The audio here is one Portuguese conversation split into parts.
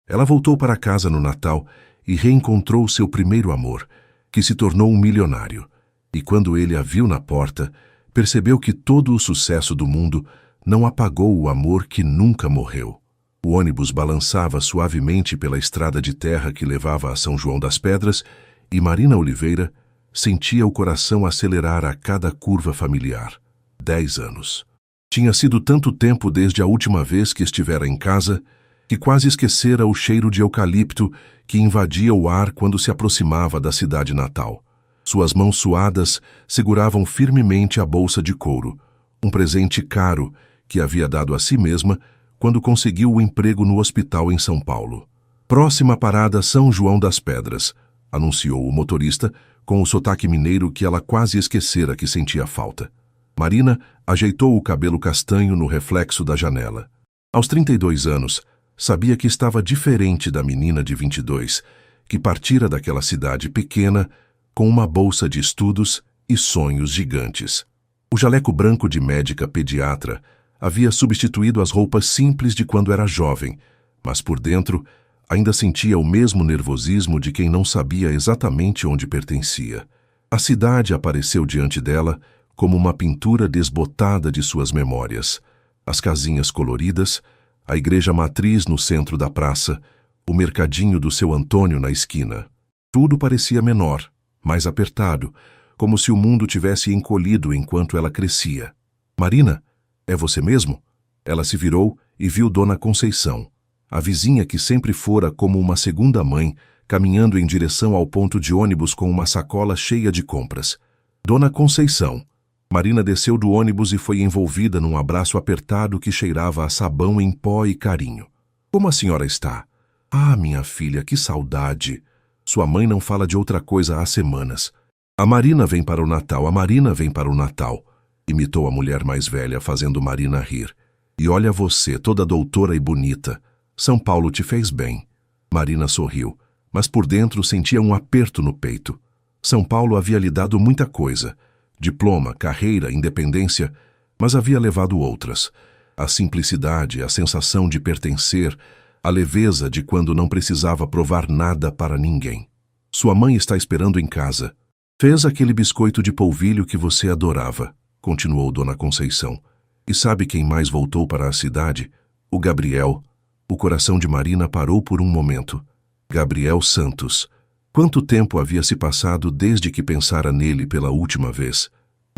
Ela voltou para casa no Natal e reencontrou seu primeiro amor, que se tornou um milionário. E quando ele a viu na porta, percebeu que todo o sucesso do mundo não apagou o amor que nunca morreu. O ônibus balançava suavemente pela estrada de terra que levava a São João das Pedras e Marina Oliveira sentia o coração acelerar a cada curva familiar. 10 anos. Tinha sido tanto tempo desde a última vez que estivera em casa que quase esquecera o cheiro de eucalipto que invadia o ar quando se aproximava da cidade natal. Suas mãos suadas seguravam firmemente a bolsa de couro, um presente caro que havia dado a si mesma quando conseguiu o emprego no hospital em São Paulo. Próxima parada São João das Pedras, anunciou o motorista com o sotaque mineiro que ela quase esquecera que sentia falta. Marina ajeitou o cabelo castanho no reflexo da janela. Aos 32 anos, sabia que estava diferente da menina de 22, que partira daquela cidade pequena com uma bolsa de estudos e sonhos gigantes. O jaleco branco de médica pediatra havia substituído as roupas simples de quando era jovem, mas por dentro ainda sentia o mesmo nervosismo de quem não sabia exatamente onde pertencia. A cidade apareceu diante dela como uma pintura desbotada de suas memórias. As casinhas coloridas, a igreja matriz no centro da praça, o mercadinho do seu Antônio na esquina. Tudo parecia menor, mais apertado, como se o mundo tivesse encolhido enquanto ela crescia. Marina, é você mesmo? Ela se virou e viu Dona Conceição, a vizinha que sempre fora como uma segunda mãe, caminhando em direção ao ponto de ônibus com uma sacola cheia de compras. Dona Conceição. Marina desceu do ônibus e foi envolvida num abraço apertado que cheirava a sabão em pó e carinho. Como a senhora está? Ah, minha filha, que saudade! Sua mãe não fala de outra coisa há semanas. A Marina vem para o Natal, a Marina vem para o Natal, imitou a mulher mais velha, fazendo Marina rir. E olha você, toda doutora e bonita. São Paulo te fez bem. Marina sorriu, mas por dentro sentia um aperto no peito. São Paulo havia lhe dado muita coisa. Diploma, carreira, independência, mas havia levado outras. A simplicidade, a sensação de pertencer, a leveza de quando não precisava provar nada para ninguém. Sua mãe está esperando em casa. Fez aquele biscoito de polvilho que você adorava, continuou Dona Conceição. E sabe quem mais voltou para a cidade? O Gabriel. O coração de Marina parou por um momento. Gabriel Santos. Quanto tempo havia se passado desde que pensara nele pela última vez?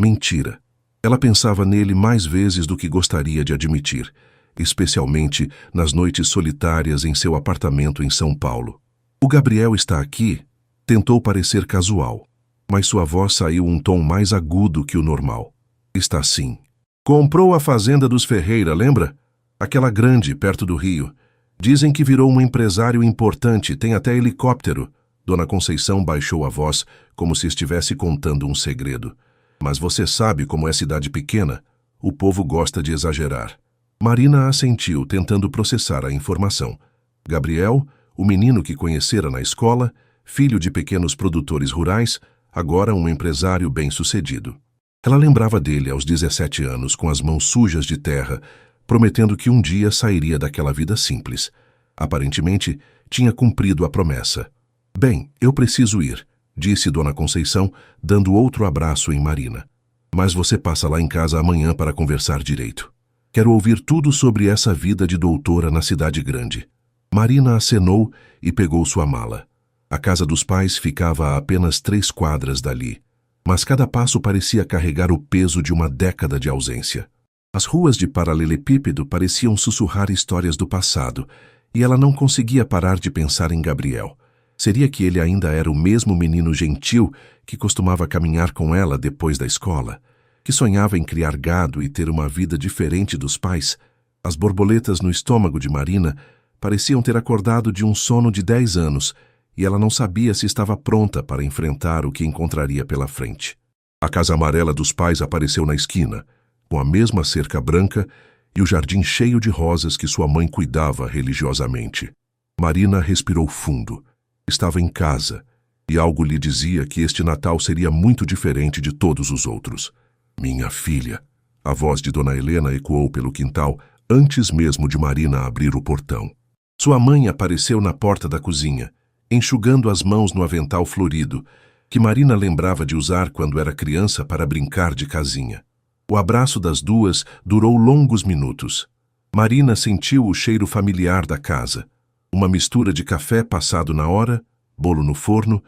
Mentira. Ela pensava nele mais vezes do que gostaria de admitir, especialmente nas noites solitárias em seu apartamento em São Paulo. O Gabriel está aqui? Tentou parecer casual, mas sua voz saiu um tom mais agudo que o normal. Está sim. Comprou a fazenda dos Ferreira, lembra? Aquela grande, perto do rio. Dizem que virou um empresário importante, tem até helicóptero. Dona Conceição baixou a voz, como se estivesse contando um segredo. Mas você sabe como é cidade pequena? O povo gosta de exagerar. Marina assentiu, tentando processar a informação. Gabriel, o menino que conhecera na escola, filho de pequenos produtores rurais, agora um empresário bem-sucedido. Ela lembrava dele aos 17 anos, com as mãos sujas de terra, prometendo que um dia sairia daquela vida simples. Aparentemente, tinha cumprido a promessa. Bem, eu preciso ir, disse Dona Conceição, dando outro abraço em Marina. Mas você passa lá em casa amanhã para conversar direito. Quero ouvir tudo sobre essa vida de doutora na cidade grande. Marina acenou e pegou sua mala. A casa dos pais ficava a apenas 3 quadras dali, mas cada passo parecia carregar o peso de uma década de ausência. As ruas de paralelepípedo pareciam sussurrar histórias do passado, e ela não conseguia parar de pensar em Gabriel. Seria que ele ainda era o mesmo menino gentil que costumava caminhar com ela depois da escola, que sonhava em criar gado e ter uma vida diferente dos pais? As borboletas no estômago de Marina pareciam ter acordado de um sono de 10 anos, e ela não sabia se estava pronta para enfrentar o que encontraria pela frente. A casa amarela dos pais apareceu na esquina, com a mesma cerca branca e o jardim cheio de rosas que sua mãe cuidava religiosamente. Marina respirou fundo. Estava em casa, e algo lhe dizia que este Natal seria muito diferente de todos os outros. Minha filha. A voz de Dona Helena ecoou pelo quintal antes mesmo de Marina abrir o portão. Sua mãe apareceu na porta da cozinha, enxugando as mãos no avental florido, que Marina lembrava de usar quando era criança para brincar de casinha. O abraço das duas durou longos minutos. Marina sentiu o cheiro familiar da casa, uma mistura de café passado na hora, bolo no forno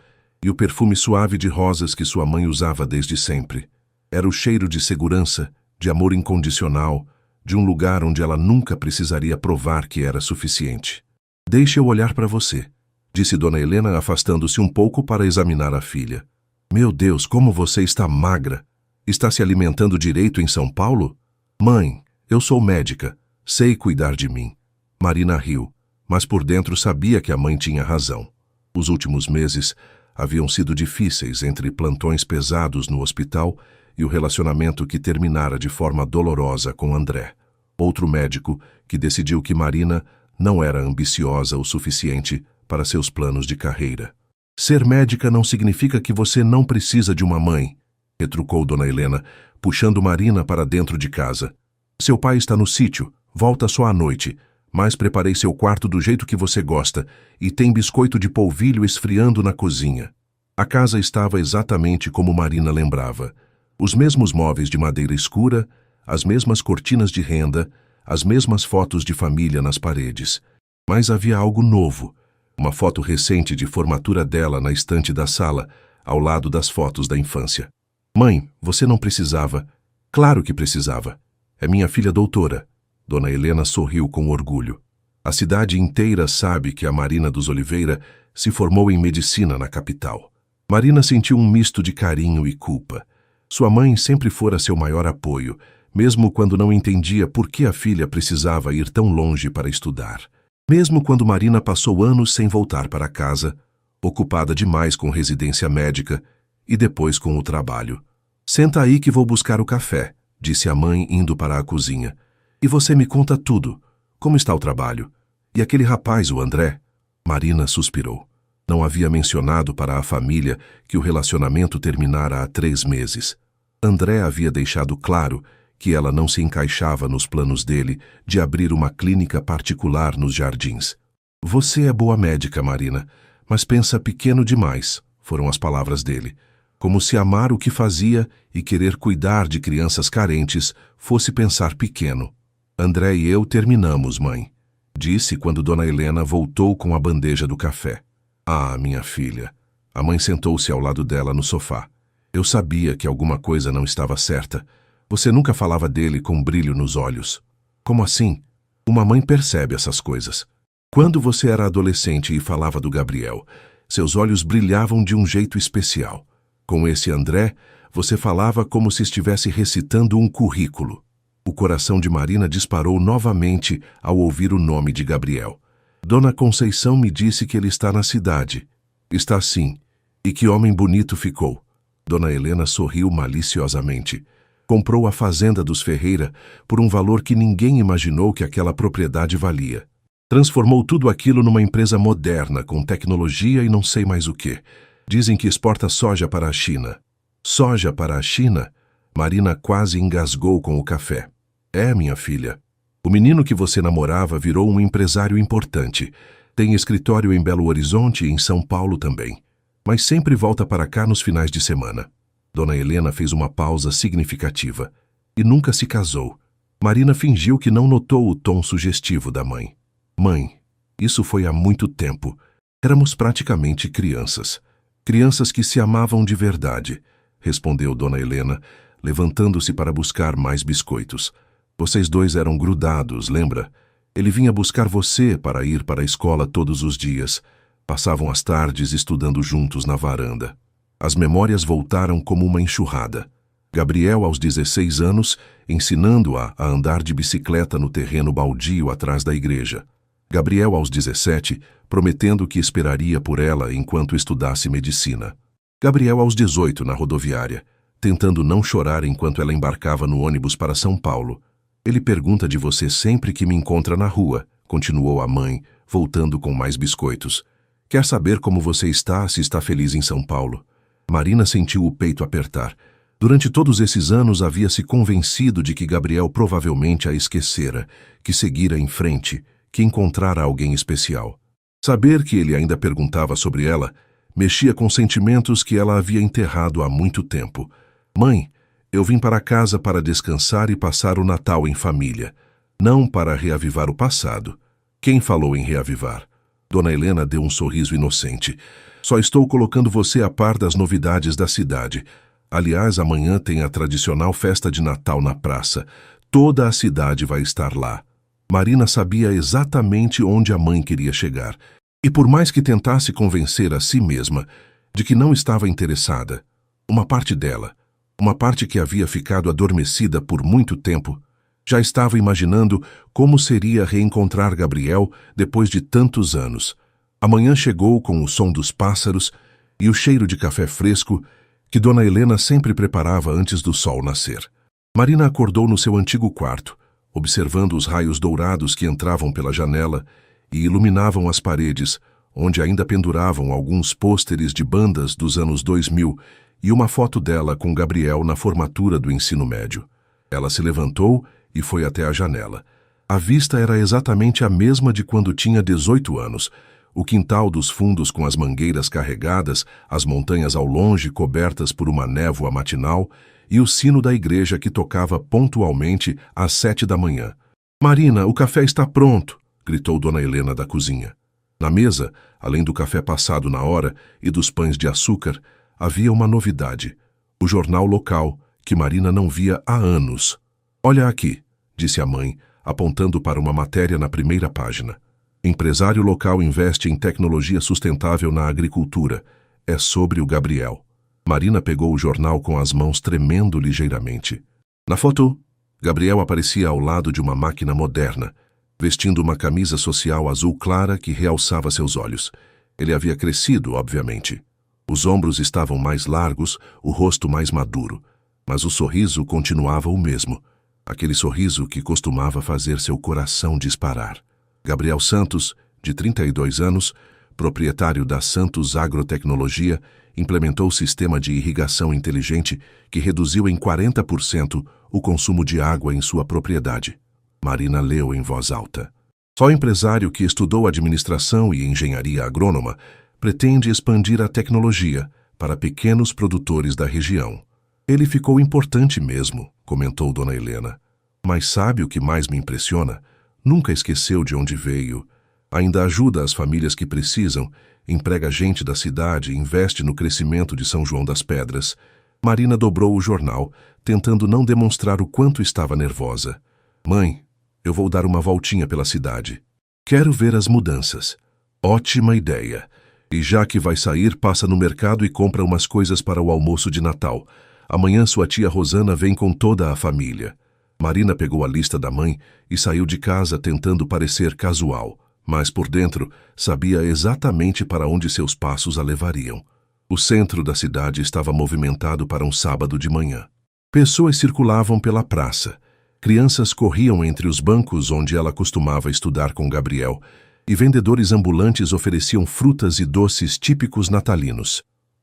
e o perfume suave de rosas que sua mãe usava desde sempre. Era o cheiro de segurança, de amor incondicional, de um lugar onde ela nunca precisaria provar que era suficiente. "Deixe eu olhar para você", disse Dona Helena, afastando-se um pouco para examinar a filha. "Meu Deus, como você está magra! Está se alimentando direito em São Paulo?" "Mãe, eu sou médica. Sei cuidar de mim." Marina riu, mas por dentro sabia que a mãe tinha razão. Os últimos meses haviam sido difíceis entre plantões pesados no hospital e o relacionamento que terminara de forma dolorosa com André, outro médico que decidiu que Marina não era ambiciosa o suficiente para seus planos de carreira. "Ser médica não significa que você não precisa de uma mãe", retrucou Dona Helena, puxando Marina para dentro de casa. "Seu pai está no sítio, volta só à noite, mas preparei seu quarto do jeito que você gosta e tem biscoito de polvilho esfriando na cozinha." A casa estava exatamente como Marina lembrava. Os mesmos móveis de madeira escura, as mesmas cortinas de renda, as mesmas fotos de família nas paredes. Mas havia algo novo, uma foto recente de formatura dela na estante da sala, ao lado das fotos da infância. "Mãe, você não precisava." "Claro que precisava. É minha filha doutora." Dona Helena sorriu com orgulho. A cidade inteira sabe que a Marina dos Oliveira se formou em medicina na capital. Marina sentiu um misto de carinho e culpa. Sua mãe sempre fora seu maior apoio, mesmo quando não entendia por que a filha precisava ir tão longe para estudar. Mesmo quando Marina passou anos sem voltar para casa, ocupada demais com residência médica e depois com o trabalho. "Senta aí que vou buscar o café", disse a mãe indo para a cozinha. "E você me conta tudo. Como está o trabalho? E aquele rapaz, o André?" Marina suspirou. Não havia mencionado para a família que o relacionamento terminara há 3 meses. André havia deixado claro que ela não se encaixava nos planos dele de abrir uma clínica particular nos Jardins. "Você é boa médica, Marina, mas pensa pequeno demais", foram as palavras dele. Como se amar o que fazia e querer cuidar de crianças carentes fosse pensar pequeno. "André e eu terminamos, mãe", disse quando Dona Helena voltou com a bandeja do café. "Ah, minha filha." A mãe sentou-se ao lado dela no sofá. "Eu sabia que alguma coisa não estava certa. Você nunca falava dele com brilho nos olhos." "Como assim?" "Uma mãe percebe essas coisas. Quando você era adolescente e falava do Gabriel, seus olhos brilhavam de um jeito especial. Com esse André, você falava como se estivesse recitando um currículo." O coração de Marina disparou novamente ao ouvir o nome de Gabriel. "Dona Conceição me disse que ele está na cidade." "Está sim. E que homem bonito ficou." Dona Helena sorriu maliciosamente. "Comprou a fazenda dos Ferreira por um valor que ninguém imaginou que aquela propriedade valia. Transformou tudo aquilo numa empresa moderna, com tecnologia e não sei mais o quê. Dizem que exporta soja para a China." "Soja para a China?" Marina quase engasgou com o café. "É, minha filha. O menino que você namorava virou um empresário importante. Tem escritório em Belo Horizonte e em São Paulo também. Mas sempre volta para cá nos finais de semana." Dona Helena fez uma pausa significativa. "E nunca se casou." Marina fingiu que não notou o tom sugestivo da mãe. "Mãe, isso foi há muito tempo. Éramos praticamente crianças. Crianças que se amavam de verdade", respondeu Dona Helena, levantando-se para buscar mais biscoitos. "Vocês dois eram grudados, lembra? Ele vinha buscar você para ir para a escola todos os dias. Passavam as tardes estudando juntos na varanda." As memórias voltaram como uma enxurrada. Gabriel, aos 16 anos, ensinando-a a andar de bicicleta no terreno baldio atrás da igreja. Gabriel, aos 17, prometendo que esperaria por ela enquanto estudasse medicina. Gabriel, aos 18, na rodoviária, tentando não chorar enquanto ela embarcava no ônibus para São Paulo. "Ele pergunta de você sempre que me encontra na rua", continuou a mãe, voltando com mais biscoitos. "Quer saber como você está, se está feliz em São Paulo." Marina sentiu o peito apertar. Durante todos esses anos havia se convencido de que Gabriel provavelmente a esquecera, que seguira em frente, que encontrara alguém especial. Saber que ele ainda perguntava sobre ela mexia com sentimentos que ela havia enterrado há muito tempo. Mãe, eu vim para casa para descansar e passar o Natal em família, não para reavivar o passado. Quem falou em reavivar? Dona Helena deu um sorriso inocente. Só estou colocando você a par das novidades da cidade. Aliás, amanhã tem a tradicional festa de Natal na praça. Toda a cidade vai estar lá. Marina sabia exatamente onde a mãe queria chegar. E por mais que tentasse convencer a si mesma de que não estava interessada, uma parte dela, uma parte que havia ficado adormecida por muito tempo, já estava imaginando como seria reencontrar Gabriel depois de tantos anos. A manhã chegou com o som dos pássaros e o cheiro de café fresco que Dona Helena sempre preparava antes do sol nascer. Marina acordou no seu antigo quarto, observando os raios dourados que entravam pela janela e iluminavam as paredes, onde ainda penduravam alguns pôsteres de bandas dos anos 2000 e uma foto dela com Gabriel na formatura do ensino médio. Ela se levantou e foi até a janela. A vista era exatamente a mesma de quando tinha 18 anos. O quintal dos fundos com as mangueiras carregadas, as montanhas ao longe cobertas por uma névoa matinal e o sino da igreja que tocava pontualmente às 7 da manhã. «Marina, o café está pronto!» gritou Dona Helena da cozinha. Na mesa, além do café passado na hora e dos pães de açúcar, havia uma novidade: o jornal local, que Marina não via há anos. «Olha aqui», disse a mãe, apontando para uma matéria na primeira página. Empresário local investe em tecnologia sustentável na agricultura. É sobre o Gabriel. Marina pegou o jornal com as mãos tremendo ligeiramente. Na foto, Gabriel aparecia ao lado de uma máquina moderna, vestindo uma camisa social azul clara que realçava seus olhos. Ele havia crescido, obviamente. Os ombros estavam mais largos, o rosto mais maduro, mas o sorriso continuava o mesmo. Aquele sorriso que costumava fazer seu coração disparar. Gabriel Santos, de 32 anos, proprietário da Santos Agrotecnologia, implementou o sistema de irrigação inteligente que reduziu em 40% o consumo de água em sua propriedade. Marina leu em voz alta. Só empresário que estudou administração e engenharia agrônoma pretende expandir a tecnologia para pequenos produtores da região. Ele ficou importante mesmo, comentou Dona Helena. Mas sabe o que mais me impressiona? Nunca esqueceu de onde veio. Ainda ajuda as famílias que precisam, emprega gente da cidade e investe no crescimento de São João das Pedras. Marina dobrou o jornal, tentando não demonstrar o quanto estava nervosa. Mãe, eu vou dar uma voltinha pela cidade. Quero ver as mudanças. Ótima ideia. E já que vai sair, passa no mercado e compra umas coisas para o almoço de Natal. Amanhã sua tia Rosana vem com toda a família. Marina pegou a lista da mãe e saiu de casa tentando parecer casual, mas por dentro sabia exatamente para onde seus passos a levariam. O centro da cidade estava movimentado para um sábado de manhã. Pessoas circulavam pela praça. Crianças corriam entre os bancos onde ela costumava estudar com Gabriel, e vendedores ambulantes ofereciam frutas e doces típicos natalinos.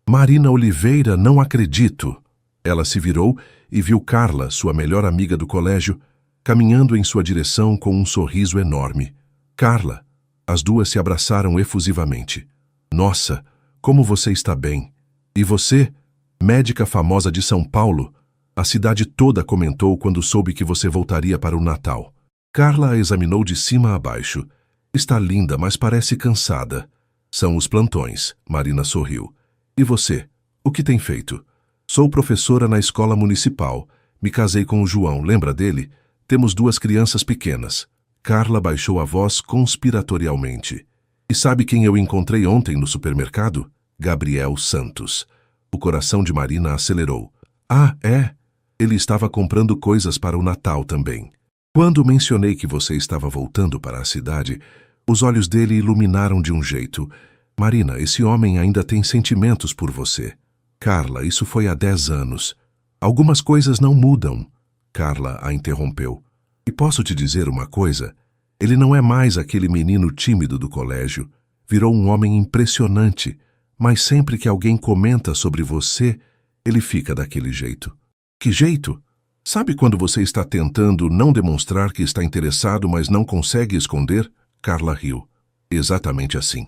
Marina Oliveira, não acredito! Ela se virou e viu Carla, sua melhor amiga do colégio, caminhando em sua direção com um sorriso enorme. Carla! As duas se abraçaram efusivamente. Nossa, como você está bem! E você, médica famosa de São Paulo? A cidade toda comentou quando soube que você voltaria para o Natal. Carla a examinou de cima a baixo. Está linda, mas parece cansada. São os plantões, Marina sorriu. E você? O que tem feito? Sou professora na escola municipal. Me casei com o João, lembra dele? Temos 2 crianças pequenas. Carla baixou a voz conspiratorialmente. E sabe quem eu encontrei ontem no supermercado? Gabriel Santos. O coração de Marina acelerou. Ah, é? Ele estava comprando coisas para o Natal também. Quando mencionei que você estava voltando para a cidade, os olhos dele iluminaram de um jeito. Marina, esse homem ainda tem sentimentos por você. Carla, isso foi há 10 anos. Algumas coisas não mudam. Carla a interrompeu. E posso te dizer uma coisa? Ele não é mais aquele menino tímido do colégio. Virou um homem impressionante. Mas sempre que alguém comenta sobre você, ele fica daquele jeito. Que jeito? Sabe quando você está tentando não demonstrar que está interessado, mas não consegue esconder? Carla riu. Exatamente assim.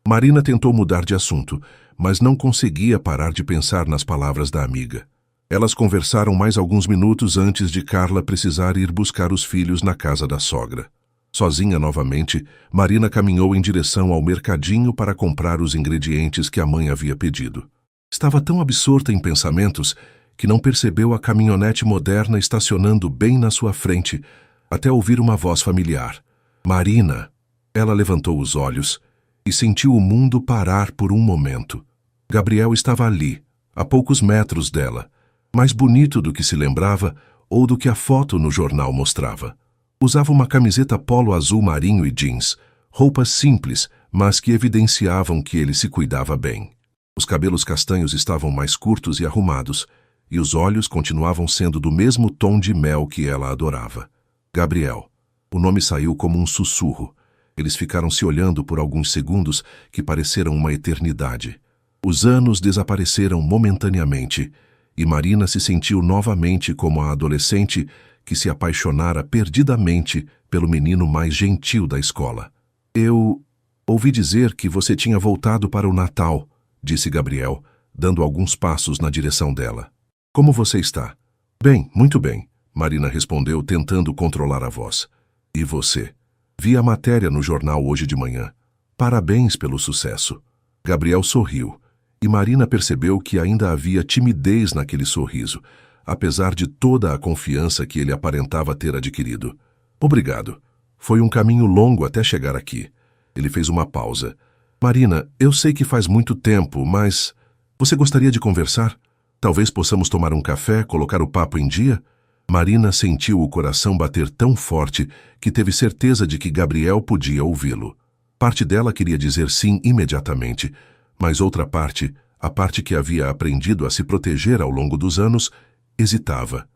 Marina tentou mudar de assunto, mas não conseguia parar de pensar nas palavras da amiga. Elas conversaram mais alguns minutos antes de Carla precisar ir buscar os filhos na casa da sogra. Sozinha novamente, Marina caminhou em direção ao mercadinho para comprar os ingredientes que a mãe havia pedido. Estava tão absorta em pensamentos que não percebeu a caminhonete moderna estacionando bem na sua frente, até ouvir uma voz familiar. Marina! Ela levantou os olhos e sentiu o mundo parar por um momento. Gabriel estava ali, a poucos metros dela, mais bonito do que se lembrava ou do que a foto no jornal mostrava. Usava uma camiseta polo azul marinho e jeans, roupas simples, mas que evidenciavam que ele se cuidava bem. Os cabelos castanhos estavam mais curtos e arrumados, e os olhos continuavam sendo do mesmo tom de mel que ela adorava. Gabriel. O nome saiu como um sussurro. Eles ficaram se olhando por alguns segundos que pareceram uma eternidade. Os anos desapareceram momentaneamente, e Marina se sentiu novamente como a adolescente que se apaixonara perdidamente pelo menino mais gentil da escola. Eu ouvi dizer que você tinha voltado para o Natal, disse Gabriel, dando alguns passos na direção dela. Como você está? Bem, muito bem, Marina respondeu, tentando controlar a voz. E você? Vi a matéria no jornal hoje de manhã. Parabéns pelo sucesso. Gabriel sorriu, e Marina percebeu que ainda havia timidez naquele sorriso, apesar de toda a confiança que ele aparentava ter adquirido. Obrigado. Foi um caminho longo até chegar aqui. Ele fez uma pausa. Marina, eu sei que faz muito tempo, mas você gostaria de conversar? Talvez possamos tomar um café, colocar o papo em dia? Marina sentiu o coração bater tão forte que teve certeza de que Gabriel podia ouvi-lo. Parte dela queria dizer sim imediatamente, mas outra parte, a parte que havia aprendido a se proteger ao longo dos anos, hesitava.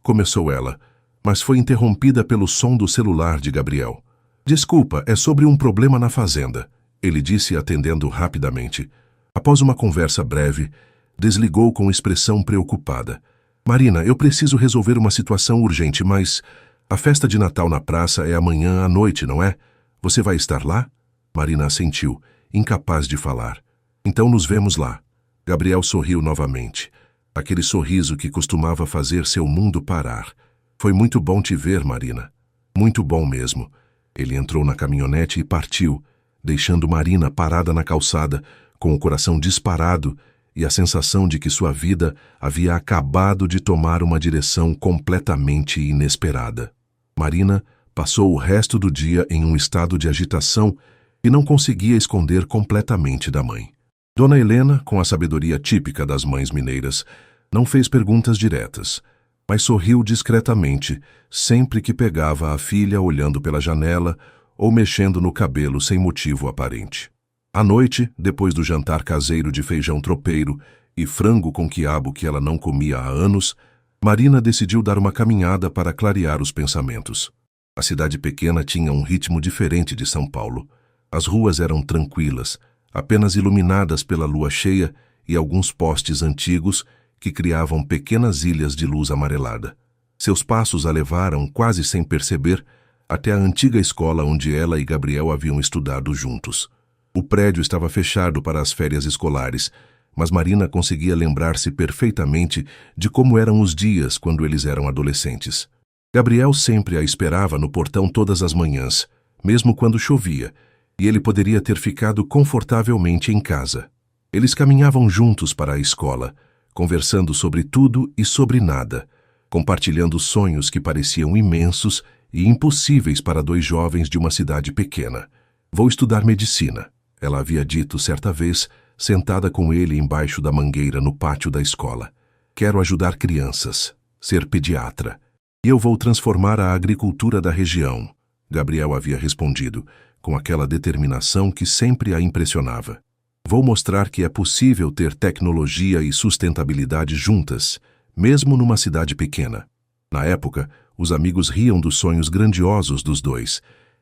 Começou ela, mas foi interrompida pelo som do celular de Gabriel. Desculpa, é sobre um problema na fazenda, ele disse atendendo rapidamente. Após uma conversa breve, desligou com expressão preocupada. Marina, eu preciso resolver uma situação urgente, mas a festa de Natal na praça é amanhã à noite, não é? Você vai estar lá? Marina assentiu, incapaz de falar. Então nos vemos lá. Gabriel sorriu novamente. Aquele sorriso que costumava fazer seu mundo parar. Foi muito bom te ver, Marina. Muito bom mesmo. Ele entrou na caminhonete e partiu, deixando Marina parada na calçada, com o coração disparado e a sensação de que sua vida havia acabado de tomar uma direção completamente inesperada. Marina passou o resto do dia em um estado de agitação e não conseguia esconder completamente da mãe. Dona Helena, com a sabedoria típica das mães mineiras, não fez perguntas diretas, mas sorriu discretamente sempre que pegava a filha olhando pela janela ou mexendo no cabelo sem motivo aparente. À noite, depois do jantar caseiro de feijão tropeiro e frango com quiabo que ela não comia há anos, Marina decidiu dar uma caminhada para clarear os pensamentos. A cidade pequena tinha um ritmo diferente de São Paulo. As ruas eram tranquilas, apenas iluminadas pela lua cheia e alguns postes antigos que criavam pequenas ilhas de luz amarelada. Seus passos a levaram, quase sem perceber, até a antiga escola onde ela e Gabriel haviam estudado juntos. O prédio estava fechado para as férias escolares, mas Marina conseguia lembrar-se perfeitamente de como eram os dias quando eles eram adolescentes. Gabriel sempre a esperava no portão todas as manhãs, mesmo quando chovia, e ele poderia ter ficado confortavelmente em casa. Eles caminhavam juntos para a escola, conversando sobre tudo e sobre nada, compartilhando sonhos que pareciam imensos e impossíveis para dois jovens de uma cidade pequena. Vou estudar medicina, ela havia dito certa vez, sentada com ele embaixo da mangueira no pátio da escola. Quero ajudar crianças, ser pediatra. E eu vou transformar a agricultura da região, Gabriel havia respondido, com aquela determinação que sempre a impressionava. Vou mostrar que é possível ter tecnologia e sustentabilidade juntas, mesmo numa cidade pequena. Na época, os amigos riam dos sonhos grandiosos dos dois.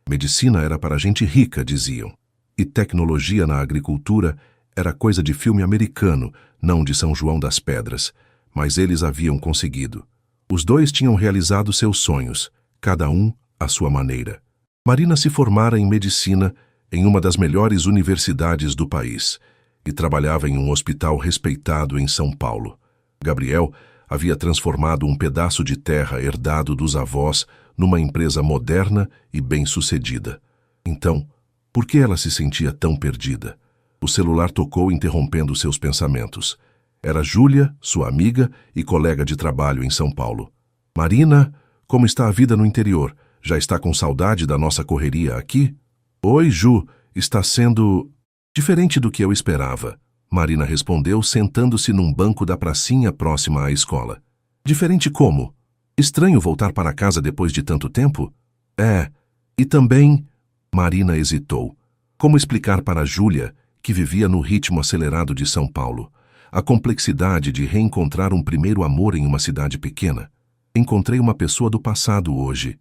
Medicina era para gente rica, diziam. E tecnologia na agricultura era coisa de filme americano, não de São João das Pedras. Mas eles haviam conseguido. Os dois tinham realizado seus sonhos, cada um à sua maneira. Marina se formara em medicina em uma das melhores universidades do país e trabalhava em um hospital respeitado em São Paulo. Gabriel havia transformado um pedaço de terra herdado dos avós numa empresa moderna e bem-sucedida. Então, por que ela se sentia tão perdida? O celular tocou, interrompendo seus pensamentos. Era Júlia, sua amiga e colega de trabalho em São Paulo. Marina, como está a vida no interior? Já está com saudade da nossa correria aqui? Oi, Ju, está sendo diferente do que eu esperava. Marina respondeu, sentando-se num banco da pracinha próxima à escola. Diferente como? Estranho voltar para casa depois de tanto tempo? É, e também... Marina hesitou. Como explicar para Júlia, que vivia no ritmo acelerado de São Paulo, a complexidade de reencontrar um primeiro amor em uma cidade pequena? Encontrei uma pessoa do passado hoje.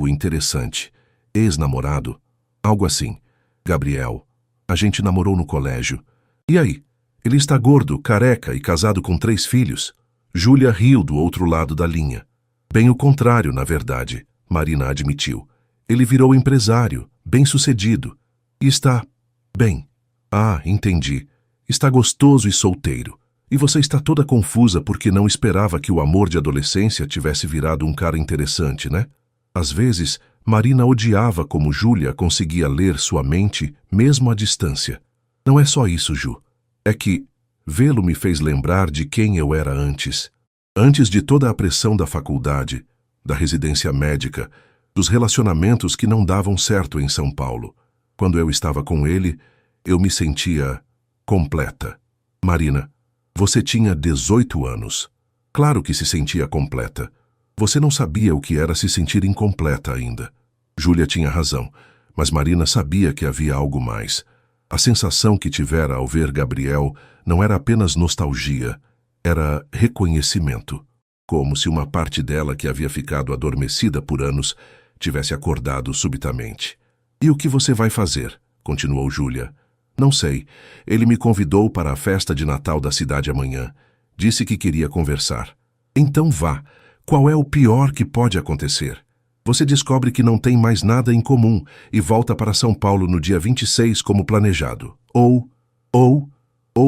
Interessante. Ex-namorado. Algo assim. Gabriel. A gente namorou no colégio. E aí? Ele está gordo, careca e casado com 3 filhos. Júlia riu do outro lado da linha. Bem o contrário, na verdade, Marina admitiu. Ele virou empresário, bem-sucedido. E está... bem. Ah, entendi. Está gostoso e solteiro. E você está toda confusa porque não esperava que o amor de adolescência tivesse virado um cara interessante, né? Às vezes, Marina odiava como Júlia conseguia ler sua mente mesmo à distância. Não é só isso, Ju. É que vê-lo me fez lembrar de quem eu era antes. Antes de toda a pressão da faculdade, da residência médica, dos relacionamentos que não davam certo em São Paulo. Quando eu estava com ele, eu me sentia completa. Marina, você tinha 18 anos. Claro que se sentia completa. Você não sabia o que era se sentir incompleta ainda. Júlia tinha razão, mas Marina sabia que havia algo mais. A sensação que tivera ao ver Gabriel não era apenas nostalgia, era reconhecimento. Como se uma parte dela que havia ficado adormecida por anos tivesse acordado subitamente. E o que você vai fazer? Continuou Júlia. Não sei. Ele me convidou para a festa de Natal da cidade amanhã. Disse que queria conversar. Então vá. Qual é o pior que pode acontecer? Você descobre que não tem mais nada em comum e volta para São Paulo no dia 26 como planejado. Ou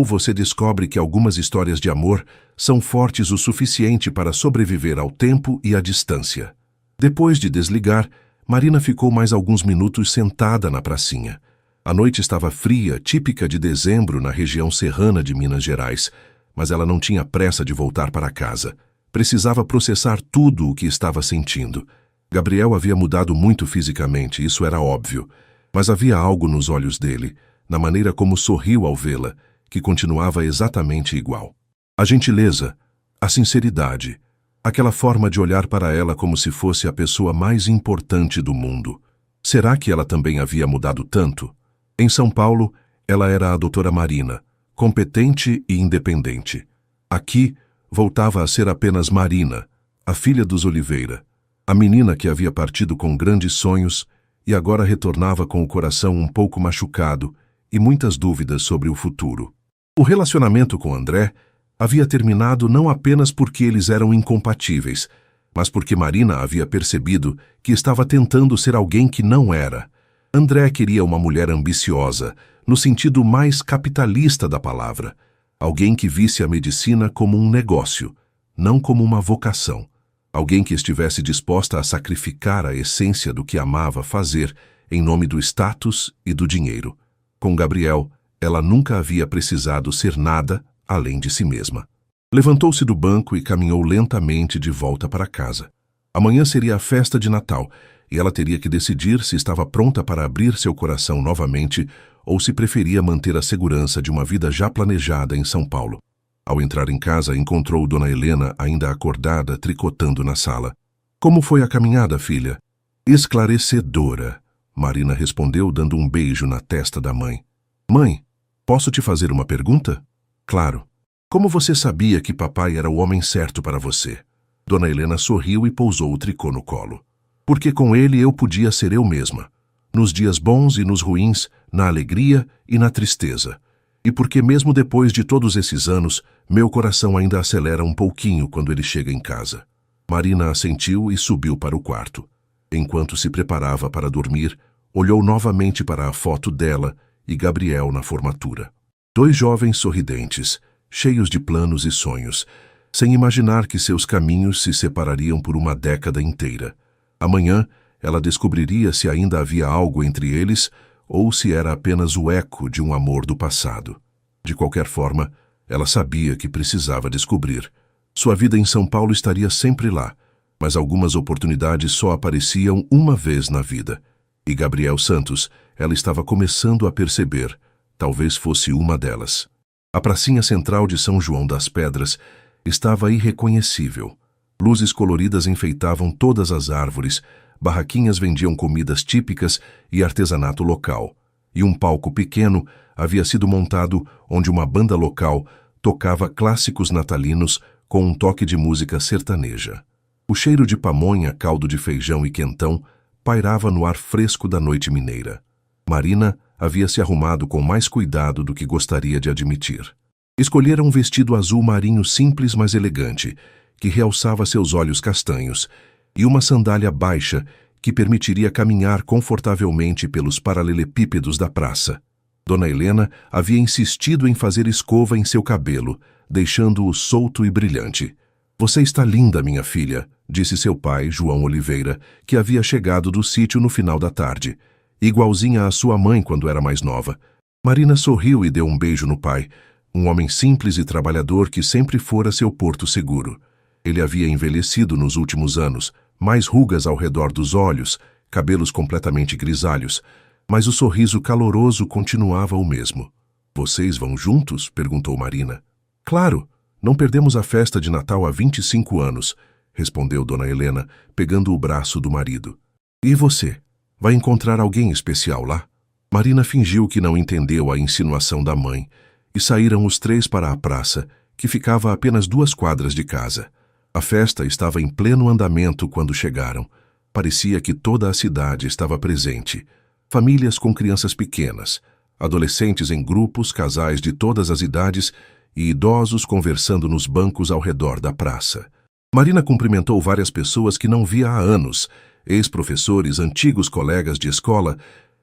você descobre que algumas histórias de amor são fortes o suficiente para sobreviver ao tempo e à distância. Depois de desligar, Marina ficou mais alguns minutos sentada na pracinha. A noite estava fria, típica de dezembro na região serrana de Minas Gerais, mas ela não tinha pressa de voltar para casa. Precisava processar tudo o que estava sentindo. Gabriel havia mudado muito fisicamente, isso era óbvio, mas havia algo nos olhos dele, na maneira como sorriu ao vê-la, que continuava exatamente igual. A gentileza, a sinceridade, aquela forma de olhar para ela como se fosse a pessoa mais importante do mundo. Será que ela também havia mudado tanto? Em São Paulo, ela era a doutora Marina, competente e independente. Aqui, voltava a ser apenas Marina, a filha dos Oliveira, a menina que havia partido com grandes sonhos e agora retornava com o coração um pouco machucado e muitas dúvidas sobre o futuro. O relacionamento com André havia terminado não apenas porque eles eram incompatíveis, mas porque Marina havia percebido que estava tentando ser alguém que não era. André queria uma mulher ambiciosa, no sentido mais capitalista da palavra, alguém que visse a medicina como um negócio, não como uma vocação, alguém que estivesse disposta a sacrificar a essência do que amava fazer em nome do status e do dinheiro. Com Gabriel, ela nunca havia precisado ser nada além de si mesma. Levantou-se do banco e caminhou lentamente de volta para casa. Amanhã seria a festa de Natal, e ela teria que decidir se estava pronta para abrir seu coração novamente ou se preferia manter a segurança de uma vida já planejada em São Paulo. Ao entrar em casa, encontrou Dona Helena ainda acordada, tricotando na sala. Como foi a caminhada, filha? Esclarecedora, Marina respondeu, dando um beijo na testa da mãe. Mãe, posso te fazer uma pergunta? Claro. Como você sabia que papai era o homem certo para você? Dona Helena sorriu e pousou o tricô no colo. Porque com ele eu podia ser eu mesma. Nos dias bons e nos ruins, na alegria e na tristeza. E porque mesmo depois de todos esses anos, meu coração ainda acelera um pouquinho quando ele chega em casa. Marina assentiu e subiu para o quarto. Enquanto se preparava para dormir, olhou novamente para a foto dela e Gabriel na formatura. 2 jovens sorridentes, cheios de planos e sonhos, sem imaginar que seus caminhos se separariam por uma década inteira. Amanhã, ela descobriria se ainda havia algo entre eles ou se era apenas o eco de um amor do passado. De qualquer forma, ela sabia que precisava descobrir. Sua vida em São Paulo estaria sempre lá, mas algumas oportunidades só apareciam uma vez na vida. E Gabriel Santos, ela estava começando a perceber, talvez fosse uma delas. A pracinha central de São João das Pedras estava irreconhecível. Luzes coloridas enfeitavam todas as árvores, barraquinhas vendiam comidas típicas e artesanato local. E um palco pequeno havia sido montado onde uma banda local tocava clássicos natalinos com um toque de música sertaneja. O cheiro de pamonha, caldo de feijão e quentão pairava no ar fresco da noite mineira. Marina havia se arrumado com mais cuidado do que gostaria de admitir. Escolhera um vestido azul marinho simples, mas elegante, que realçava seus olhos castanhos, e uma sandália baixa que permitiria caminhar confortavelmente pelos paralelepípedos da praça. Dona Helena havia insistido em fazer escova em seu cabelo, deixando-o solto e brilhante. "Você está linda, minha filha", disse seu pai, João Oliveira, que havia chegado do sítio no final da tarde. Igualzinha à sua mãe quando era mais nova. Marina sorriu e deu um beijo no pai, um homem simples e trabalhador que sempre fora seu porto seguro. Ele havia envelhecido nos últimos anos, mais rugas ao redor dos olhos, cabelos completamente grisalhos, mas o sorriso caloroso continuava o mesmo. "Vocês vão juntos?" perguntou Marina. "Claro, não perdemos a festa de Natal há 25 anos", respondeu Dona Helena, pegando o braço do marido. "E você? Vai encontrar alguém especial lá?" Marina fingiu que não entendeu a insinuação da mãe, e saíram os 3 para a praça, que ficava a apenas 2 quadras de casa. A festa estava em pleno andamento quando chegaram. Parecia que toda a cidade estava presente. Famílias com crianças pequenas, adolescentes em grupos, casais de todas as idades e idosos conversando nos bancos ao redor da praça. Marina cumprimentou várias pessoas que não via há anos, ex-professores, antigos colegas de escola,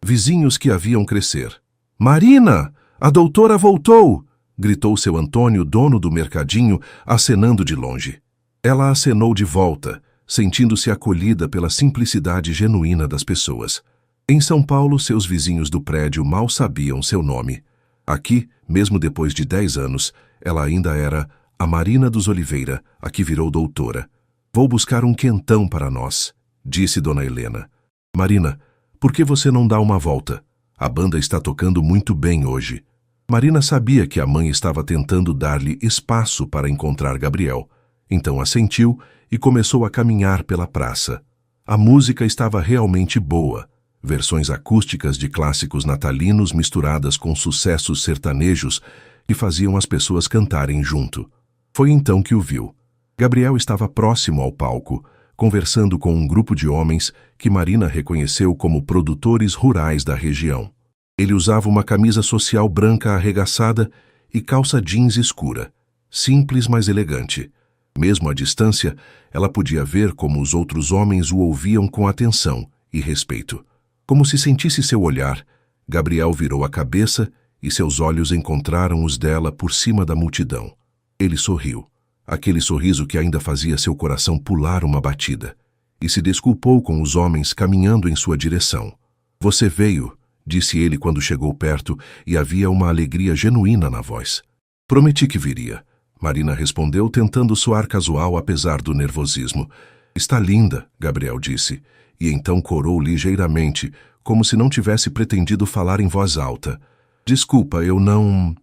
vizinhos que a viam crescer. "Marina, a doutora voltou!" gritou seu Antônio, dono do mercadinho, acenando de longe. Ela acenou de volta, sentindo-se acolhida pela simplicidade genuína das pessoas. Em São Paulo, seus vizinhos do prédio mal sabiam seu nome. Aqui, mesmo depois de 10 anos, ela ainda era a Marina dos Oliveira, a que virou doutora. "Vou buscar um quentão para nós", disse Dona Helena. "Marina, por que você não dá uma volta? A banda está tocando muito bem hoje." Marina sabia que a mãe estava tentando dar-lhe espaço para encontrar Gabriel. Então assentiu e começou a caminhar pela praça. A música estava realmente boa. Versões acústicas de clássicos natalinos misturadas com sucessos sertanejos que faziam as pessoas cantarem junto. Foi então que o viu. Gabriel estava próximo ao palco, conversando com um grupo de homens que Marina reconheceu como produtores rurais da região. Ele usava uma camisa social branca arregaçada e calça jeans escura, simples mas elegante. Mesmo à distância, ela podia ver como os outros homens o ouviam com atenção e respeito. Como se sentisse seu olhar, Gabriel virou a cabeça e seus olhos encontraram os dela por cima da multidão. Ele sorriu, aquele sorriso que ainda fazia seu coração pular uma batida, e se desculpou com os homens caminhando em sua direção. "Você veio", disse ele quando chegou perto, e havia uma alegria genuína na voz. "Prometi que viria", Marina respondeu, tentando soar casual apesar do nervosismo. "Está linda", Gabriel disse, e então corou ligeiramente, como se não tivesse pretendido falar em voz alta. "Desculpa, eu não..."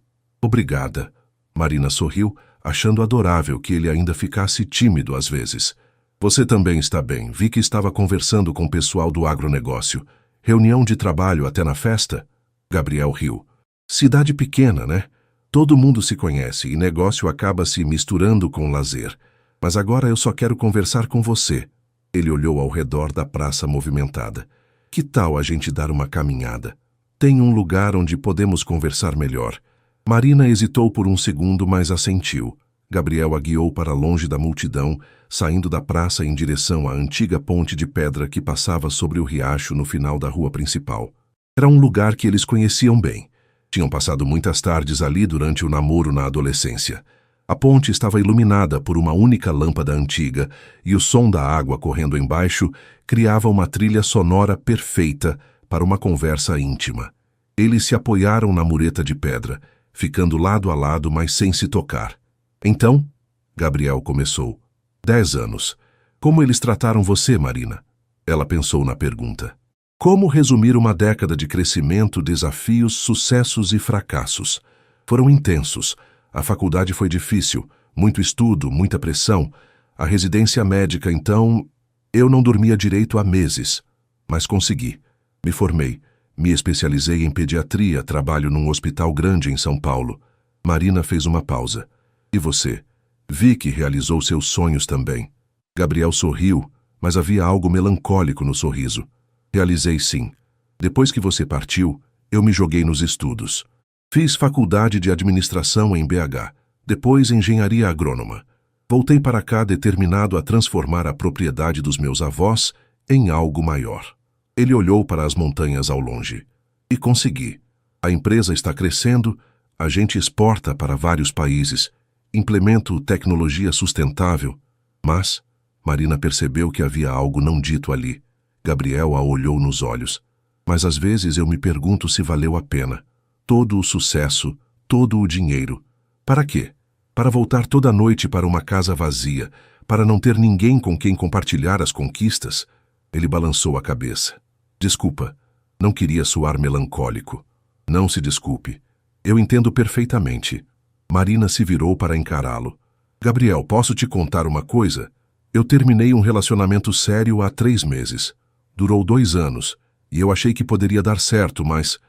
"Obrigada." Marina sorriu, achando adorável que ele ainda ficasse tímido às vezes. "Você também está bem. Vi que estava conversando com o pessoal do agronegócio. Reunião de trabalho até na festa?" Gabriel riu. "Cidade pequena, né? Todo mundo se conhece e negócio acaba se misturando com lazer. Mas agora eu só quero conversar com você." Ele olhou ao redor da praça movimentada. "Que tal a gente dar uma caminhada? Tem um lugar onde podemos conversar melhor." Marina hesitou por um segundo, mas assentiu. Gabriel a guiou para longe da multidão, saindo da praça em direção à antiga ponte de pedra que passava sobre o riacho no final da rua principal. Era um lugar que eles conheciam bem. Tinham passado muitas tardes ali durante o namoro na adolescência. A ponte estava iluminada por uma única lâmpada antiga e o som da água correndo embaixo criava uma trilha sonora perfeita para uma conversa íntima. Eles se apoiaram na mureta de pedra, ficando lado a lado, mas sem se tocar. Então, Gabriel começou. 10 anos. Como eles trataram você, Marina? Ela pensou na pergunta. Como resumir uma década de crescimento, desafios, sucessos e fracassos? Foram intensos. A faculdade foi difícil, muito estudo, muita pressão. A residência médica, então, eu não dormia direito há meses. Mas consegui. Me formei. Me especializei em pediatria, trabalho num hospital grande em São Paulo. Marina fez uma pausa. E você? Vi que realizou seus sonhos também. Gabriel sorriu, mas havia algo melancólico no sorriso. Realizei sim. Depois que você partiu, eu me joguei nos estudos. Fiz faculdade de administração em BH, depois engenharia agrônoma. Voltei para cá determinado a transformar a propriedade dos meus avós em algo maior. Ele olhou para as montanhas ao longe. E consegui. A empresa está crescendo, a gente exporta para vários países, implemento tecnologia sustentável. Mas Marina percebeu que havia algo não dito ali. Gabriel a olhou nos olhos. Mas às vezes eu me pergunto se valeu a pena. Todo o sucesso, todo o dinheiro. Para quê? Para voltar toda noite para uma casa vazia, para não ter ninguém com quem compartilhar as conquistas? Ele balançou a cabeça. Desculpa, não queria soar melancólico. Não se desculpe. Eu entendo perfeitamente. Marina se virou para encará-lo. Gabriel, posso te contar uma coisa? Eu terminei um relacionamento sério há 3 meses. Durou 2 anos, e eu achei que poderia dar certo, mas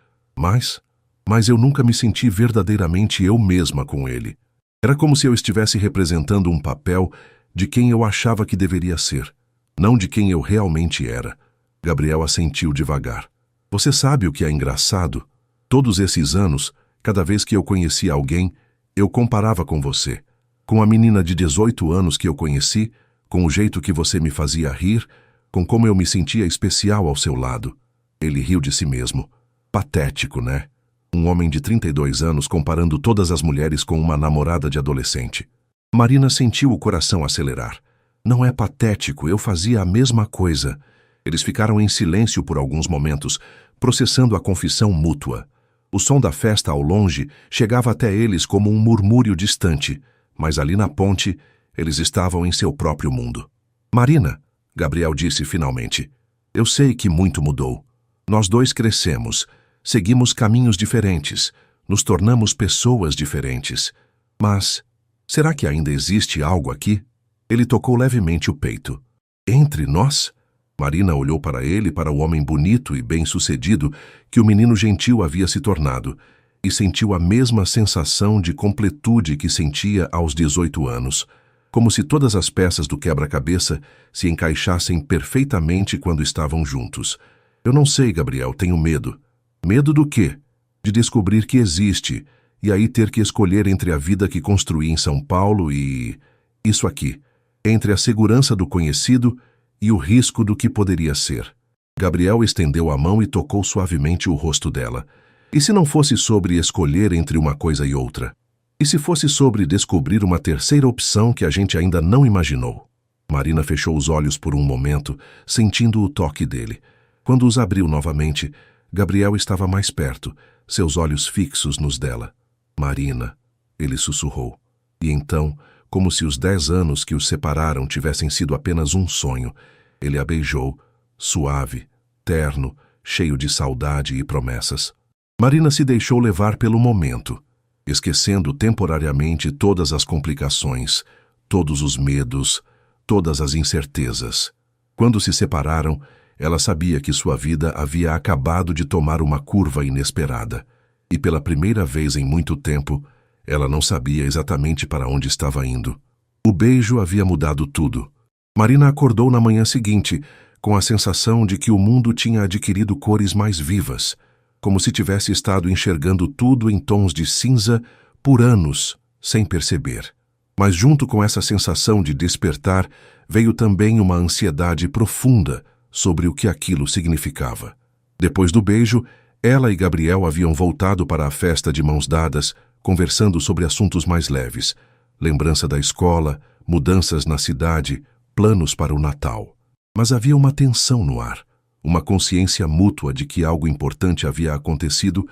eu nunca me senti verdadeiramente eu mesma com ele. Era como se eu estivesse representando um papel de quem eu achava que deveria ser, não de quem eu realmente era. Gabriel assentiu devagar. Você sabe o que é engraçado? Todos esses anos, cada vez que eu conhecia alguém, eu comparava com você. Com a menina de 18 anos que eu conheci, com o jeito que você me fazia rir, com como eu me sentia especial ao seu lado. Ele riu de si mesmo. Patético, né? Um homem de 32 anos comparando todas as mulheres com uma namorada de adolescente. Marina sentiu o coração acelerar. Não é patético, eu fazia a mesma coisa. Eles ficaram em silêncio por alguns momentos, processando a confissão mútua. O som da festa ao longe chegava até eles como um murmúrio distante, mas ali na ponte, eles estavam em seu próprio mundo. Marina, Gabriel disse finalmente, eu sei que muito mudou. Nós dois crescemos, seguimos caminhos diferentes, nos tornamos pessoas diferentes. Mas, será que ainda existe algo aqui? Ele tocou levemente o peito. Entre nós? Marina olhou para ele, para o homem bonito e bem-sucedido que o menino gentil havia se tornado, e sentiu a mesma sensação de completude que sentia aos 18 anos, como se todas as peças do quebra-cabeça se encaixassem perfeitamente quando estavam juntos. Eu não sei, Gabriel, tenho medo. Medo do quê? De descobrir que existe, e aí ter que escolher entre a vida que construí em São Paulo e... isso aqui, entre a segurança do conhecido e o risco do que poderia ser. Gabriel estendeu a mão e tocou suavemente o rosto dela. E se não fosse sobre escolher entre uma coisa e outra? E se fosse sobre descobrir uma terceira opção que a gente ainda não imaginou? Marina fechou os olhos por um momento, sentindo o toque dele. Quando os abriu novamente, Gabriel estava mais perto, seus olhos fixos nos dela. Marina, ele sussurrou. E então, como se os 10 anos que os separaram tivessem sido apenas um sonho, ele a beijou, suave, terno, cheio de saudade e promessas. Marina se deixou levar pelo momento, esquecendo temporariamente todas as complicações, todos os medos, todas as incertezas. Quando se separaram, ela sabia que sua vida havia acabado de tomar uma curva inesperada, e pela primeira vez em muito tempo, ela não sabia exatamente para onde estava indo. O beijo havia mudado tudo. Marina acordou na manhã seguinte, com a sensação de que o mundo tinha adquirido cores mais vivas, como se tivesse estado enxergando tudo em tons de cinza por anos, sem perceber. Mas junto com essa sensação de despertar, veio também uma ansiedade profunda sobre o que aquilo significava. Depois do beijo, ela e Gabriel haviam voltado para a festa de mãos dadas, conversando sobre assuntos mais leves, lembrança da escola, mudanças na cidade, planos para o Natal. Mas havia uma tensão no ar, uma consciência mútua de que algo importante havia acontecido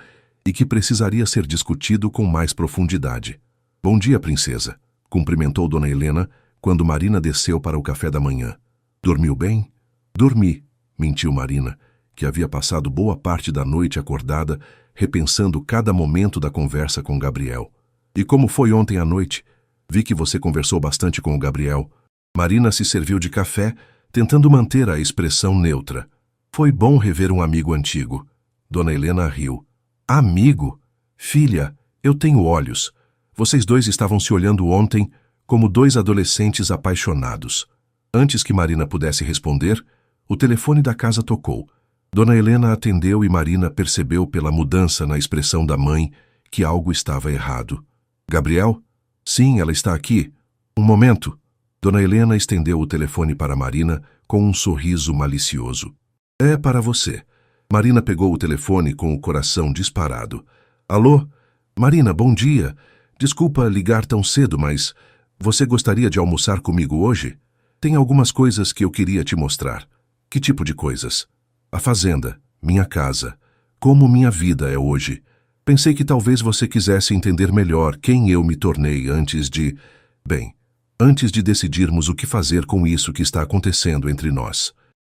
e que precisaria ser discutido com mais profundidade. "Bom dia, princesa", cumprimentou Dona Helena quando Marina desceu para o café da manhã. "Dormiu bem?" "Dormi", mentiu Marina, que havia passado boa parte da noite acordada, repensando cada momento da conversa com Gabriel. "E como foi ontem à noite? Vi que você conversou bastante com o Gabriel." Marina se serviu de café, tentando manter a expressão neutra. "Foi bom rever um amigo antigo." Dona Helena riu. "Amigo? Filha, eu tenho olhos. Vocês dois estavam se olhando ontem como dois adolescentes apaixonados." Antes que Marina pudesse responder, o telefone da casa tocou. Dona Helena atendeu e Marina percebeu pela mudança na expressão da mãe que algo estava errado. "Gabriel?" "Sim, ela está aqui. Um momento." Dona Helena estendeu o telefone para Marina com um sorriso malicioso. "É para você." Marina pegou o telefone com o coração disparado. "Alô? Marina, bom dia. Desculpa ligar tão cedo, mas você gostaria de almoçar comigo hoje? Tem algumas coisas que eu queria te mostrar." "Que tipo de coisas?" "A fazenda, minha casa, como minha vida é hoje. Pensei que talvez você quisesse entender melhor quem eu me tornei antes de decidirmos o que fazer com isso que está acontecendo entre nós."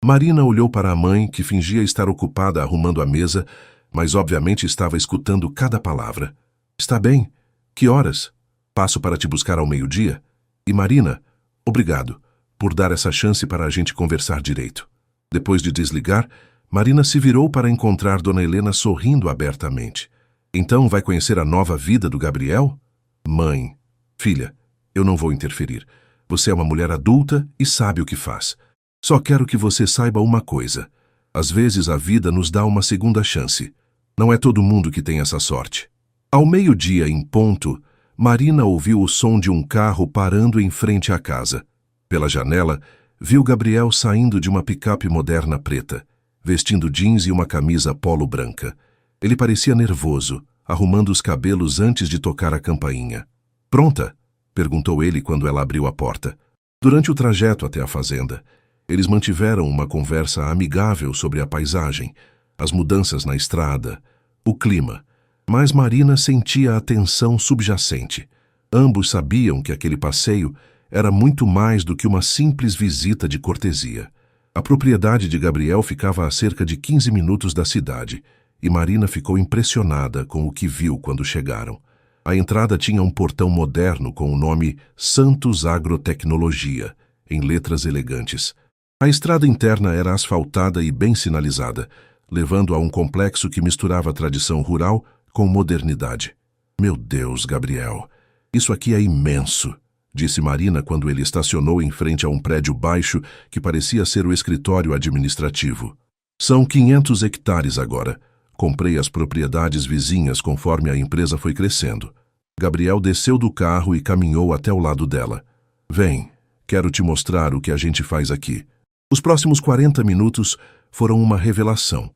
Marina olhou para a mãe, que fingia estar ocupada arrumando a mesa, mas obviamente estava escutando cada palavra. "Está bem? Que horas? Passo para te buscar ao meio-dia? E Marina, obrigado por dar essa chance para a gente conversar direito." Depois de desligar, Marina se virou para encontrar Dona Helena sorrindo abertamente. "Então vai conhecer a nova vida do Gabriel?" "Mãe, filha, eu não vou interferir. Você é uma mulher adulta e sabe o que faz. Só quero que você saiba uma coisa. Às vezes a vida nos dá uma segunda chance. Não é todo mundo que tem essa sorte." Ao meio-dia em ponto, Marina ouviu o som de um carro parando em frente à casa. Pela janela, viu Gabriel saindo de uma picape moderna preta, vestindo jeans e uma camisa polo branca. Ele parecia nervoso, arrumando os cabelos antes de tocar a campainha. "Pronta?" perguntou ele quando ela abriu a porta. Durante o trajeto até a fazenda, eles mantiveram uma conversa amigável sobre a paisagem, as mudanças na estrada, o clima, mas Marina sentia a tensão subjacente. Ambos sabiam que aquele passeio era muito mais do que uma simples visita de cortesia. A propriedade de Gabriel ficava a cerca de 15 minutos da cidade, e Marina ficou impressionada com o que viu quando chegaram. A entrada tinha um portão moderno com o nome Santos Agrotecnologia, em letras elegantes. A estrada interna era asfaltada e bem sinalizada, levando a um complexo que misturava tradição rural com modernidade. "Meu Deus, Gabriel, isso aqui é imenso", disse Marina quando ele estacionou em frente a um prédio baixo que parecia ser o escritório administrativo. "São 500 hectares agora. Comprei as propriedades vizinhas conforme a empresa foi crescendo." Gabriel desceu do carro e caminhou até o lado dela. "Vem, quero te mostrar o que a gente faz aqui." Os próximos 40 minutos foram uma revelação.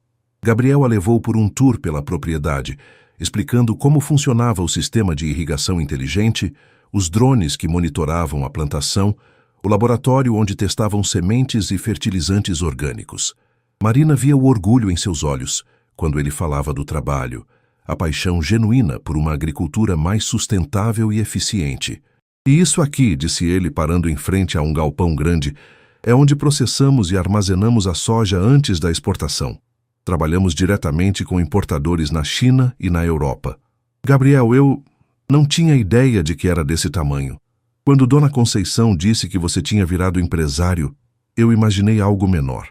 Gabriel a levou por um tour pela propriedade, explicando como funcionava o sistema de irrigação inteligente, os drones que monitoravam a plantação, o laboratório onde testavam sementes e fertilizantes orgânicos. Marina via o orgulho em seus olhos quando ele falava do trabalho, a paixão genuína por uma agricultura mais sustentável e eficiente. "E isso aqui", disse ele, parando em frente a um galpão grande, "é onde processamos e armazenamos a soja antes da exportação. Trabalhamos diretamente com importadores na China e na Europa." "Gabriel, eu não tinha ideia de que era desse tamanho. Quando Dona Conceição disse que você tinha virado empresário, eu imaginei algo menor."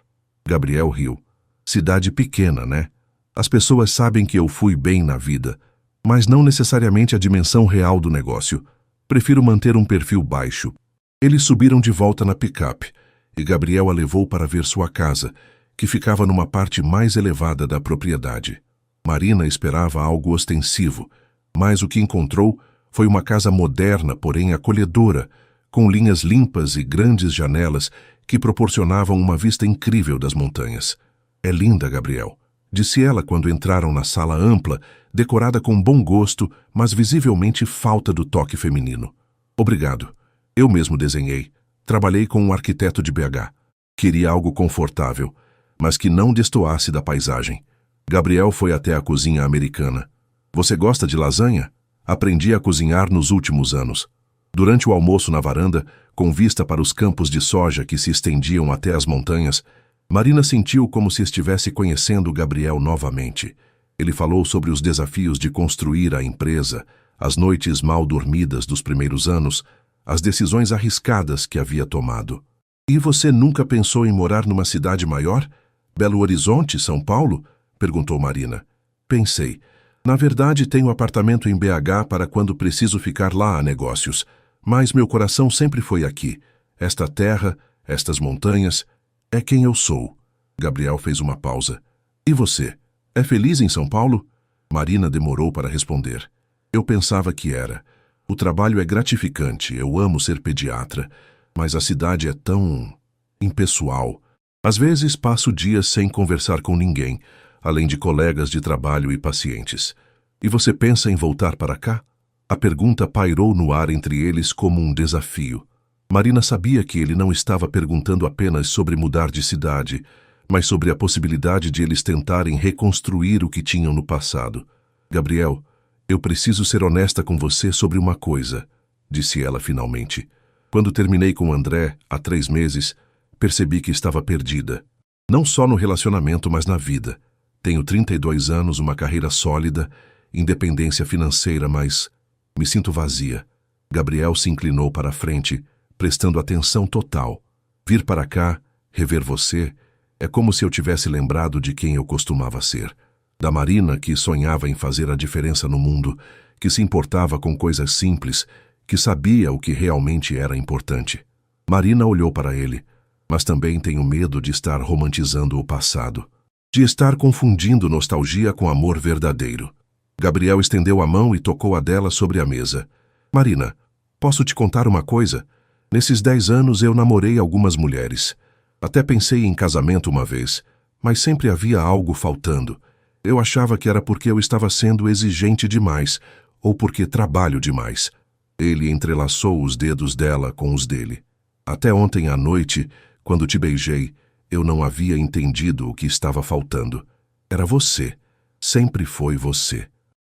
Gabriel riu. "Cidade pequena, né? As pessoas sabem que eu fui bem na vida, mas não necessariamente a dimensão real do negócio. Prefiro manter um perfil baixo." Eles subiram de volta na picape, e Gabriel a levou para ver sua casa, que ficava numa parte mais elevada da propriedade. Marina esperava algo ostensivo, mas o que encontrou foi uma casa moderna, porém acolhedora, com linhas limpas e grandes janelas que proporcionavam uma vista incrível das montanhas. É linda, Gabriel, disse ela quando entraram na sala ampla, decorada com bom gosto, mas visivelmente falta do toque feminino. Obrigado. Eu mesmo desenhei. Trabalhei com um arquiteto de BH. Queria algo confortável, mas que não destoasse da paisagem. Gabriel foi até a cozinha americana. Você gosta de lasanha? Aprendi a cozinhar nos últimos anos. Durante o almoço na varanda, com vista para os campos de soja que se estendiam até as montanhas, Marina sentiu como se estivesse conhecendo Gabriel novamente. Ele falou sobre os desafios de construir a empresa, as noites mal dormidas dos primeiros anos, as decisões arriscadas que havia tomado. E você nunca pensou em morar numa cidade maior? Belo Horizonte, São Paulo? Perguntou Marina. Pensei. Na verdade, tenho apartamento em BH para quando preciso ficar lá a negócios. Mas meu coração sempre foi aqui. Esta terra, estas montanhas, é quem eu sou. Gabriel fez uma pausa. E você? É feliz em São Paulo? Marina demorou para responder. Eu pensava que era. O trabalho é gratificante, eu amo ser pediatra, mas a cidade é tão impessoal. Às vezes passo dias sem conversar com ninguém, além de colegas de trabalho e pacientes. E você pensa em voltar para cá? A pergunta pairou no ar entre eles como um desafio. Marina sabia que ele não estava perguntando apenas sobre mudar de cidade, mas sobre a possibilidade de eles tentarem reconstruir o que tinham no passado. Gabriel, eu preciso ser honesta com você sobre uma coisa, disse ela finalmente. Quando terminei com André, há 3 meses, percebi que estava perdida. Não só no relacionamento, mas na vida. Tenho 32 anos, uma carreira sólida, independência financeira, mas me sinto vazia. Gabriel se inclinou para a frente, prestando atenção total. Vir para cá, rever você, é como se eu tivesse lembrado de quem eu costumava ser. Da Marina que sonhava em fazer a diferença no mundo, que se importava com coisas simples, que sabia o que realmente era importante. Marina olhou para ele, mas também tenho medo de estar romantizando o passado, de estar confundindo nostalgia com amor verdadeiro. Gabriel estendeu a mão e tocou a dela sobre a mesa. Marina, posso te contar uma coisa? Nesses 10 anos eu namorei algumas mulheres. Até pensei em casamento uma vez, mas sempre havia algo faltando. Eu achava que era porque eu estava sendo exigente demais, ou porque trabalho demais. Ele entrelaçou os dedos dela com os dele. Até ontem à noite, quando te beijei, eu não havia entendido o que estava faltando. Era você. Sempre foi você.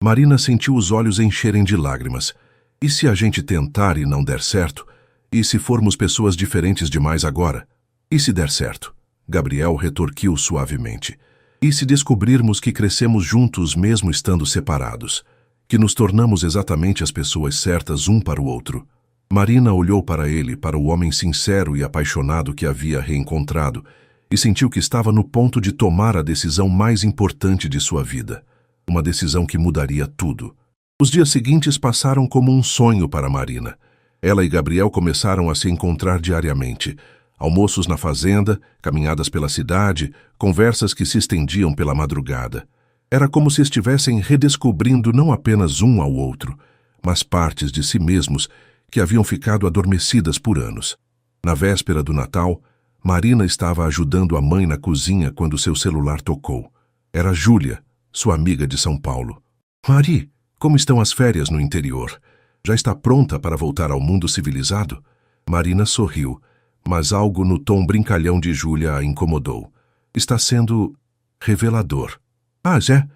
Marina sentiu os olhos encherem de lágrimas. E se a gente tentar e não der certo? E se formos pessoas diferentes demais agora? E se der certo? Gabriel retorquiu suavemente. E se descobrirmos que crescemos juntos mesmo estando separados? Que nos tornamos exatamente as pessoas certas um para o outro? Marina olhou para ele, para o homem sincero e apaixonado que havia reencontrado, e sentiu que estava no ponto de tomar a decisão mais importante de sua vida. Uma decisão que mudaria tudo. Os dias seguintes passaram como um sonho para Marina. Ela e Gabriel começaram a se encontrar diariamente. Almoços na fazenda, caminhadas pela cidade, conversas que se estendiam pela madrugada. Era como se estivessem redescobrindo não apenas um ao outro, mas partes de si mesmos que haviam ficado adormecidas por anos. Na véspera do Natal, Marina estava ajudando a mãe na cozinha quando seu celular tocou. Era Júlia, sua amiga de São Paulo. Mari, como estão as férias no interior? Já está pronta para voltar ao mundo civilizado? Marina sorriu, mas algo no tom brincalhão de Júlia a incomodou. Está sendo revelador. Ah, Zé,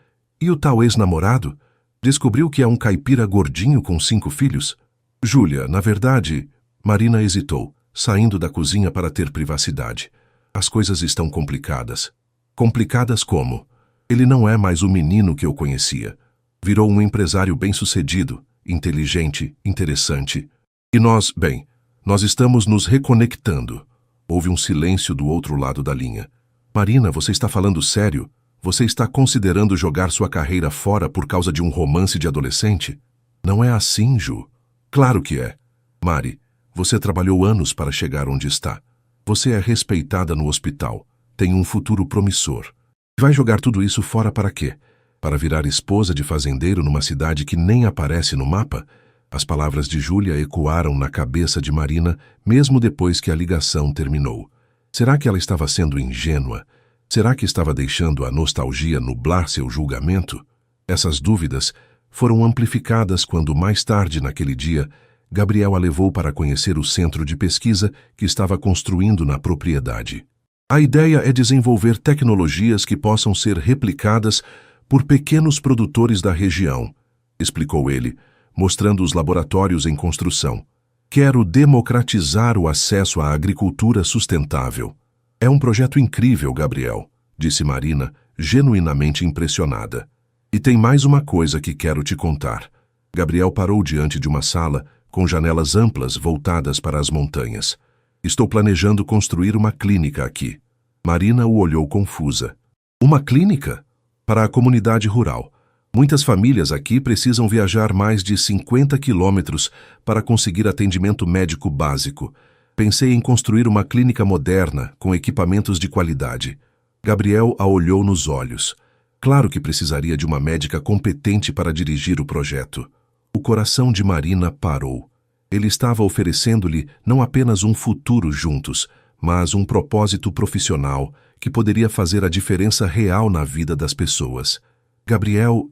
e o tal ex-namorado? Descobriu que é um caipira gordinho com 5 filhos? Júlia, na verdade... Marina hesitou, saindo da cozinha para ter privacidade. As coisas estão complicadas. Complicadas como? Ele não é mais o menino que eu conhecia. Virou um empresário bem-sucedido, inteligente, interessante. E nós, bem, nós estamos nos reconectando. Houve um silêncio do outro lado da linha. Marina, você está falando sério? Você está considerando jogar sua carreira fora por causa de um romance de adolescente? Não é assim, Ju. Claro que é. Mari, você trabalhou anos para chegar onde está. Você é respeitada no hospital. Tem um futuro promissor. Vai jogar tudo isso fora para quê? Para virar esposa de fazendeiro numa cidade que nem aparece no mapa? As palavras de Júlia ecoaram na cabeça de Marina, mesmo depois que a ligação terminou. Será que ela estava sendo ingênua? Será que estava deixando a nostalgia nublar seu julgamento? Essas dúvidas foram amplificadas quando, mais tarde naquele dia, Gabriel a levou para conhecer o centro de pesquisa que estava construindo na propriedade. A ideia é desenvolver tecnologias que possam ser replicadas por pequenos produtores da região, explicou ele, mostrando os laboratórios em construção. Quero democratizar o acesso à agricultura sustentável. É um projeto incrível, Gabriel, disse Marina, genuinamente impressionada. E tem mais uma coisa que quero te contar. Gabriel parou diante de uma sala com janelas amplas voltadas para as montanhas. Estou planejando construir uma clínica aqui. Marina o olhou confusa. Uma clínica? Para a comunidade rural. Muitas famílias aqui precisam viajar mais de 50 quilômetros para conseguir atendimento médico básico. Pensei em construir uma clínica moderna, com equipamentos de qualidade. Gabriel a olhou nos olhos. Claro que precisaria de uma médica competente para dirigir o projeto. O coração de Marina parou. Ele estava oferecendo-lhe não apenas um futuro juntos, mas um propósito profissional que poderia fazer a diferença real na vida das pessoas. Gabriel,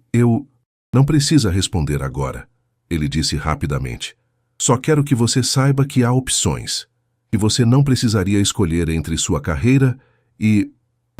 Não precisa responder agora, ele disse rapidamente. Só quero que você saiba que há opções, e você não precisaria escolher entre sua carreira e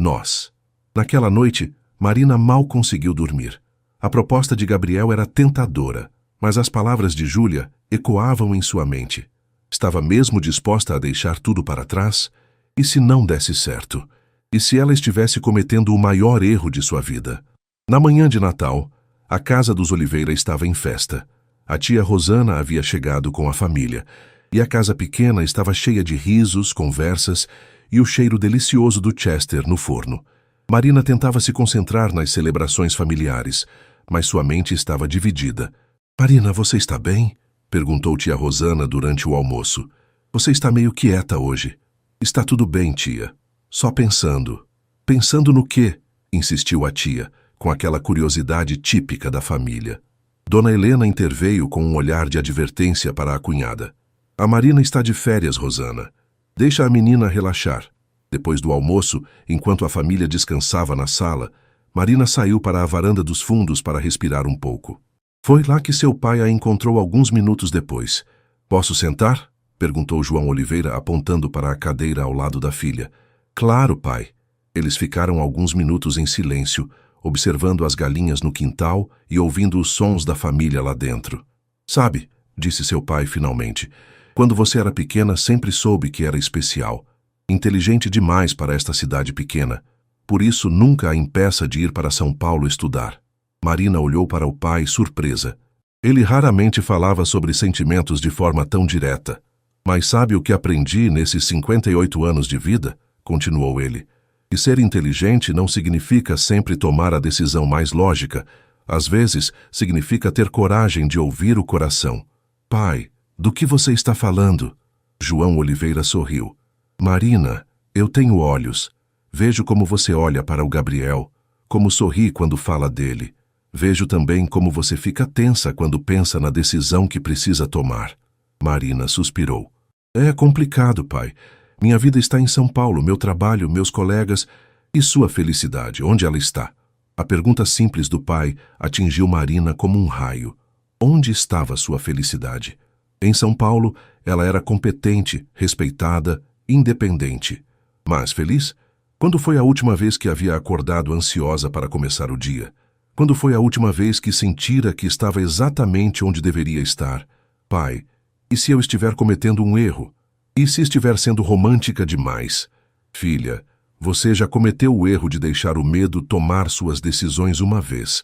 nós. Naquela noite, Marina mal conseguiu dormir. A proposta de Gabriel era tentadora, mas as palavras de Júlia ecoavam em sua mente. Estava mesmo disposta a deixar tudo para trás? E se não desse certo? E se ela estivesse cometendo o maior erro de sua vida? Na manhã de Natal, a casa dos Oliveira estava em festa. A tia Rosana havia chegado com a família, e a casa pequena estava cheia de risos, conversas e o cheiro delicioso do Chester no forno. Marina tentava se concentrar nas celebrações familiares, mas sua mente estava dividida. Marina, você está bem? Perguntou tia Rosana durante o almoço. Você está meio quieta hoje. Está tudo bem, tia. Só pensando. Pensando no quê? Insistiu a tia, com aquela curiosidade típica da família. Dona Helena interveio com um olhar de advertência para a cunhada. A Marina está de férias, Rosana. Deixa a menina relaxar. Depois do almoço, enquanto a família descansava na sala, Marina saiu para a varanda dos fundos para respirar um pouco. Foi lá que seu pai a encontrou alguns minutos depois. Posso sentar? Perguntou João Oliveira, apontando para a cadeira ao lado da filha. Claro, pai. Eles ficaram alguns minutos em silêncio, observando as galinhas no quintal e ouvindo os sons da família lá dentro. Sabe, disse seu pai finalmente, quando você era pequena sempre soube que era especial. Inteligente demais para esta cidade pequena. Por isso nunca a impeça de ir para São Paulo estudar. Marina olhou para o pai surpresa. Ele raramente falava sobre sentimentos de forma tão direta. Mas sabe o que aprendi nesses 58 anos de vida? Continuou ele. E ser inteligente não significa sempre tomar a decisão mais lógica. Às vezes, significa ter coragem de ouvir o coração. Pai, do que você está falando? João Oliveira sorriu. Marina, eu tenho olhos. Vejo como você olha para o Gabriel, como sorri quando fala dele. Vejo também como você fica tensa quando pensa na decisão que precisa tomar. Marina suspirou. É complicado, pai. Minha vida está em São Paulo, meu trabalho, meus colegas e sua felicidade, onde ela está? A pergunta simples do pai atingiu Marina como um raio. Onde estava sua felicidade? Em São Paulo, ela era competente, respeitada, independente. Mas feliz? Quando foi a última vez que havia acordado ansiosa para começar o dia? Quando foi a última vez que sentira que estava exatamente onde deveria estar? Pai, e se eu estiver cometendo um erro? E se estiver sendo romântica demais? Filha, você já cometeu o erro de deixar o medo tomar suas decisões uma vez.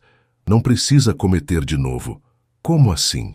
Não precisa cometer de novo. Como assim?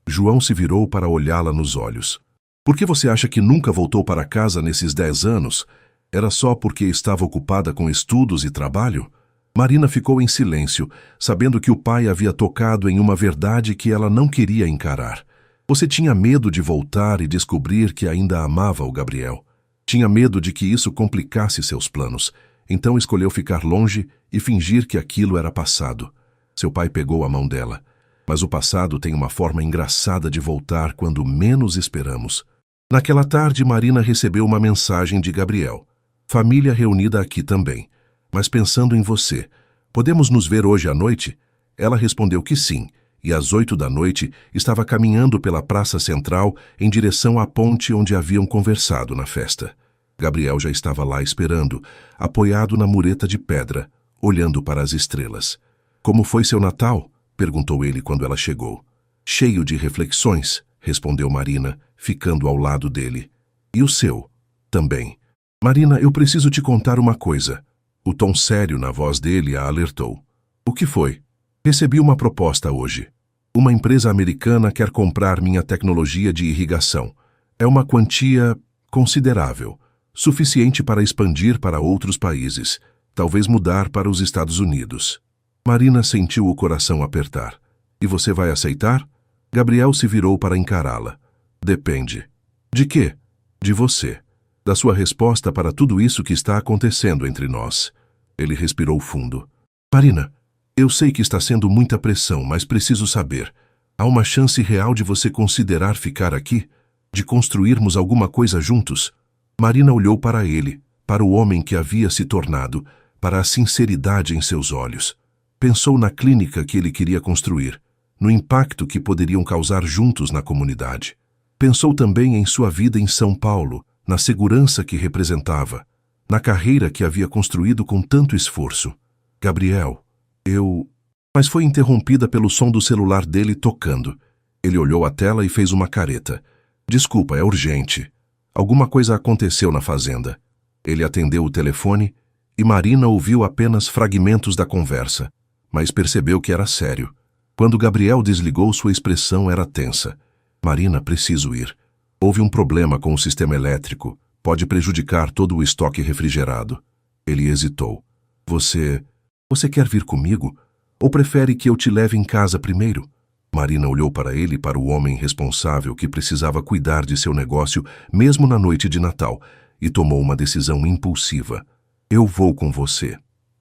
João se virou para olhá-la nos olhos. Por que você acha que nunca voltou para casa nesses 10 anos? Era só porque estava ocupada com estudos e trabalho? Marina ficou em silêncio, sabendo que o pai havia tocado em uma verdade que ela não queria encarar. Você tinha medo de voltar e descobrir que ainda amava o Gabriel. Tinha medo de que isso complicasse seus planos. Então escolheu ficar longe e fingir que aquilo era passado. Seu pai pegou a mão dela. Mas o passado tem uma forma engraçada de voltar quando menos esperamos. Naquela tarde, Marina recebeu uma mensagem de Gabriel. Família reunida aqui também, mas pensando em você. Podemos nos ver hoje à noite? Ela respondeu que sim, e às 8 da noite estava caminhando pela praça central em direção à ponte onde haviam conversado na festa. Gabriel já estava lá esperando, apoiado na mureta de pedra, olhando para as estrelas. Como foi seu Natal? Perguntou ele quando ela chegou. Cheio de reflexões, respondeu Marina, ficando ao lado dele. E o seu? Também. Marina, eu preciso te contar uma coisa. O tom sério na voz dele a alertou. O que foi? Recebi uma proposta hoje. Uma empresa americana quer comprar minha tecnologia de irrigação. É uma quantia considerável, suficiente para expandir para outros países, talvez mudar para os Estados Unidos. Marina sentiu o coração apertar. E você vai aceitar? Gabriel se virou para encará-la. Depende. De quê? De você. Da sua resposta para tudo isso que está acontecendo entre nós. Ele respirou fundo. Marina, eu sei que está sendo muita pressão, mas preciso saber. Há uma chance real de você considerar ficar aqui? De construirmos alguma coisa juntos? Marina olhou para ele, para o homem que havia se tornado, para a sinceridade em seus olhos. Pensou na clínica que ele queria construir, no impacto que poderiam causar juntos na comunidade. Pensou também em sua vida em São Paulo, na segurança que representava, na carreira que havia construído com tanto esforço. Gabriel, Mas foi interrompida pelo som do celular dele tocando. Ele olhou a tela e fez uma careta. Desculpa, é urgente. Alguma coisa aconteceu na fazenda. Ele atendeu o telefone e Marina ouviu apenas fragmentos da conversa, mas percebeu que era sério. Quando Gabriel desligou, sua expressão era tensa. Marina, preciso ir. Houve um problema com o sistema elétrico. Pode prejudicar todo o estoque refrigerado. Ele hesitou. Você quer vir comigo? Ou prefere que eu te leve em casa primeiro? Marina olhou para ele e para o homem responsável que precisava cuidar de seu negócio mesmo na noite de Natal e tomou uma decisão impulsiva. Eu vou com você.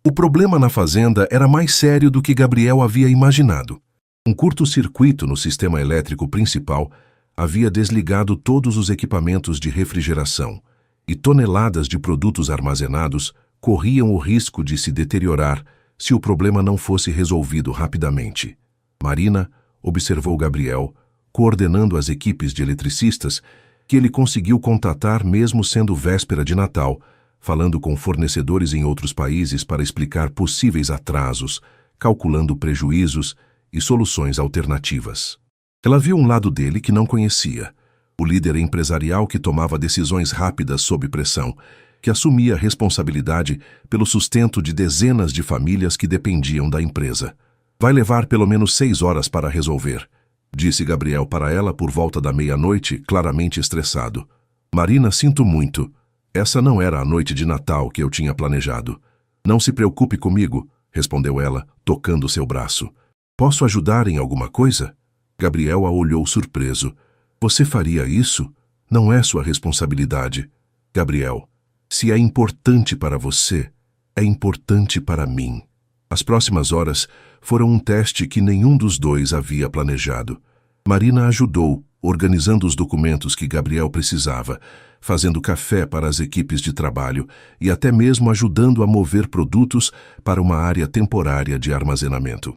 O problema na fazenda era mais sério do que Gabriel havia imaginado. Um curto-circuito no sistema elétrico principal havia desligado todos os equipamentos de refrigeração e toneladas de produtos armazenados corriam o risco de se deteriorar se o problema não fosse resolvido rapidamente. Marina observou Gabriel, coordenando as equipes de eletricistas que ele conseguiu contatar mesmo sendo véspera de Natal, falando com fornecedores em outros países para explicar possíveis atrasos, calculando prejuízos e soluções alternativas. Ela viu um lado dele que não conhecia, o líder empresarial que tomava decisões rápidas sob pressão, que assumia a responsabilidade pelo sustento de dezenas de famílias que dependiam da empresa. Vai levar pelo menos 6 horas para resolver, disse Gabriel para ela por volta da meia-noite, claramente estressado. Marina, sinto muito. Essa não era a noite de Natal que eu tinha planejado. Não se preocupe comigo, respondeu ela, tocando seu braço. Posso ajudar em alguma coisa? Gabriel a olhou surpreso. Você faria isso? Não é sua responsabilidade. Gabriel, se é importante para você, é importante para mim. As próximas horas foram um teste que nenhum dos dois havia planejado. Marina ajudou, organizando os documentos que Gabriel precisava, fazendo café para as equipes de trabalho e até mesmo ajudando a mover produtos para uma área temporária de armazenamento.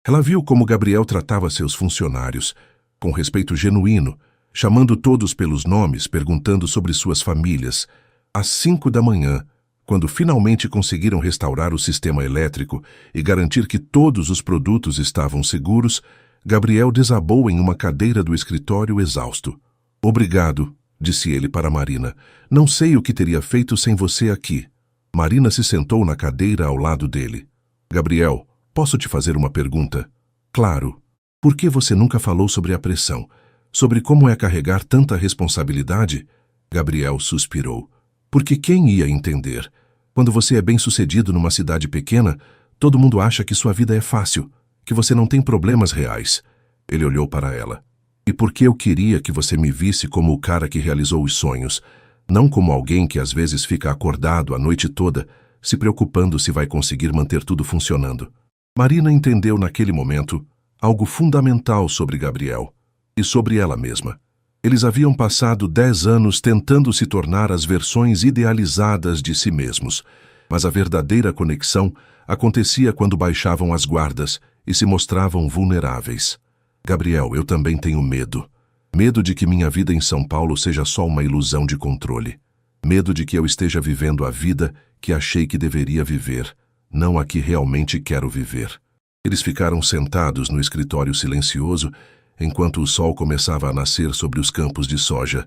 Ela viu como Gabriel tratava seus funcionários, com respeito genuíno, chamando todos pelos nomes, perguntando sobre suas famílias. Às 5 da manhã, quando finalmente conseguiram restaurar o sistema elétrico e garantir que todos os produtos estavam seguros, Gabriel desabou em uma cadeira do escritório exausto. Obrigado, disse ele para Marina. Não sei o que teria feito sem você aqui. Marina se sentou na cadeira ao lado dele. Gabriel, posso te fazer uma pergunta? Claro. Por que você nunca falou sobre a pressão? Sobre como é carregar tanta responsabilidade? Gabriel suspirou. Porque quem ia entender? Quando você é bem-sucedido numa cidade pequena, todo mundo acha que sua vida é fácil, que você não tem problemas reais. Ele olhou para ela. E porque eu queria que você me visse como o cara que realizou os sonhos, não como alguém que às vezes fica acordado a noite toda, se preocupando se vai conseguir manter tudo funcionando. Marina entendeu naquele momento algo fundamental sobre Gabriel e sobre ela mesma. Eles haviam passado 10 anos tentando se tornar as versões idealizadas de si mesmos, mas a verdadeira conexão acontecia quando baixavam as guardas e se mostravam vulneráveis. Gabriel, eu também tenho medo. Medo de que minha vida em São Paulo seja só uma ilusão de controle. Medo de que eu esteja vivendo a vida que achei que deveria viver, não a que realmente quero viver. Eles ficaram sentados no escritório silencioso, enquanto o sol começava a nascer sobre os campos de soja,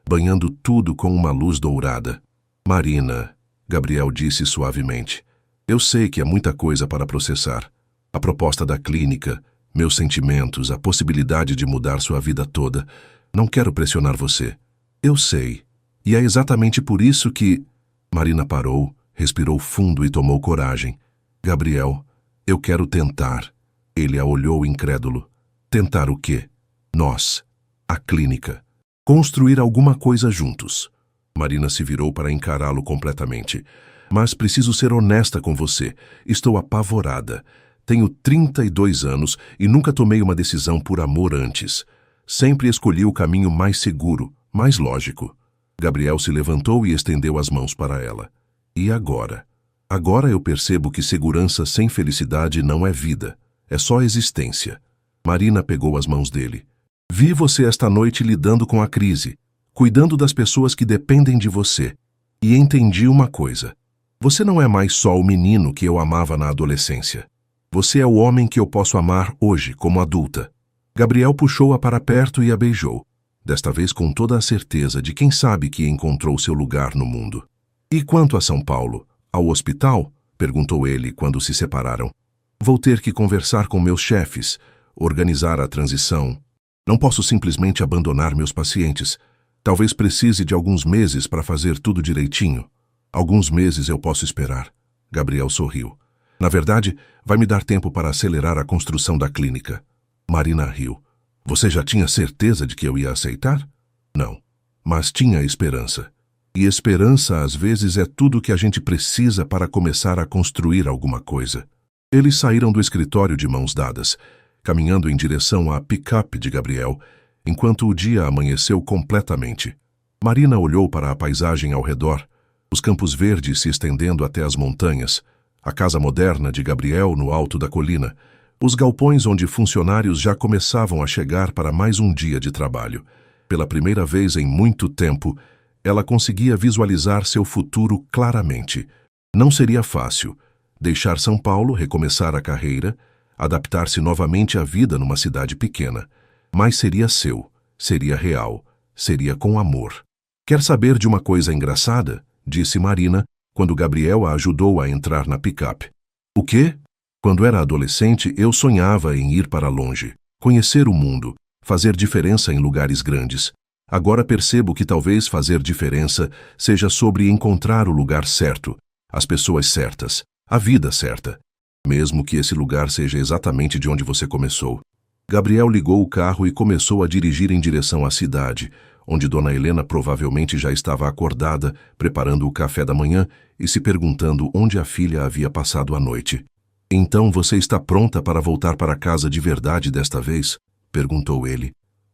banhando tudo com uma luz dourada. Marina, Gabriel disse suavemente, eu sei que há muita coisa para processar. A proposta da clínica, meus sentimentos, a possibilidade de mudar sua vida toda. Não quero pressionar você. Eu sei. E é exatamente por isso que... Marina parou, respirou fundo e tomou coragem. Gabriel, eu quero tentar. Ele a olhou incrédulo. Tentar o quê? Nós. A clínica. Construir alguma coisa juntos. Marina se virou para encará-lo completamente. Mas preciso ser honesta com você. Estou apavorada. Tenho 32 anos e nunca tomei uma decisão por amor antes. Sempre escolhi o caminho mais seguro, mais lógico. Gabriel se levantou e estendeu as mãos para ela. E agora? Agora eu percebo que segurança sem felicidade não é vida, é só existência. Marina pegou as mãos dele. Vi você esta noite lidando com a crise, cuidando das pessoas que dependem de você. E entendi uma coisa. Você não é mais só o menino que eu amava na adolescência. Você é o homem que eu posso amar hoje, como adulta. Gabriel puxou-a para perto e a beijou, desta vez com toda a certeza de quem sabe que encontrou seu lugar no mundo. E quanto a São Paulo? Ao hospital? Perguntou ele quando se separaram. Vou ter que conversar com meus chefes, organizar a transição. Não posso simplesmente abandonar meus pacientes. Talvez precise de alguns meses para fazer tudo direitinho. Alguns meses eu posso esperar. Gabriel sorriu. Na verdade, vai me dar tempo para acelerar a construção da clínica. Marina riu. Você já tinha certeza de que eu ia aceitar? Não, mas tinha esperança. E esperança, às vezes, é tudo que a gente precisa para começar a construir alguma coisa. Eles saíram do escritório de mãos dadas, caminhando em direção à pick-up de Gabriel, enquanto o dia amanheceu completamente. Marina olhou para a paisagem ao redor, os campos verdes se estendendo até as montanhas, a casa moderna de Gabriel no alto da colina, os galpões onde funcionários já começavam a chegar para mais um dia de trabalho. Pela primeira vez em muito tempo, ela conseguia visualizar seu futuro claramente. Não seria fácil. Deixar São Paulo, recomeçar a carreira, adaptar-se novamente à vida numa cidade pequena. Mas seria seu, seria real, seria com amor. Quer saber de uma coisa engraçada? Disse Marina, quando Gabriel a ajudou a entrar na picape. O quê? Quando era adolescente, eu sonhava em ir para longe, conhecer o mundo, fazer diferença em lugares grandes. Agora percebo que talvez fazer diferença seja sobre encontrar o lugar certo, as pessoas certas, a vida certa, mesmo que esse lugar seja exatamente de onde você começou. Gabriel ligou o carro e começou a dirigir em direção à cidade, onde Dona Helena provavelmente já estava acordada, preparando o café da manhã e se perguntando onde a filha havia passado a noite. Então você está pronta para voltar para casa de verdade desta vez? Perguntou ele.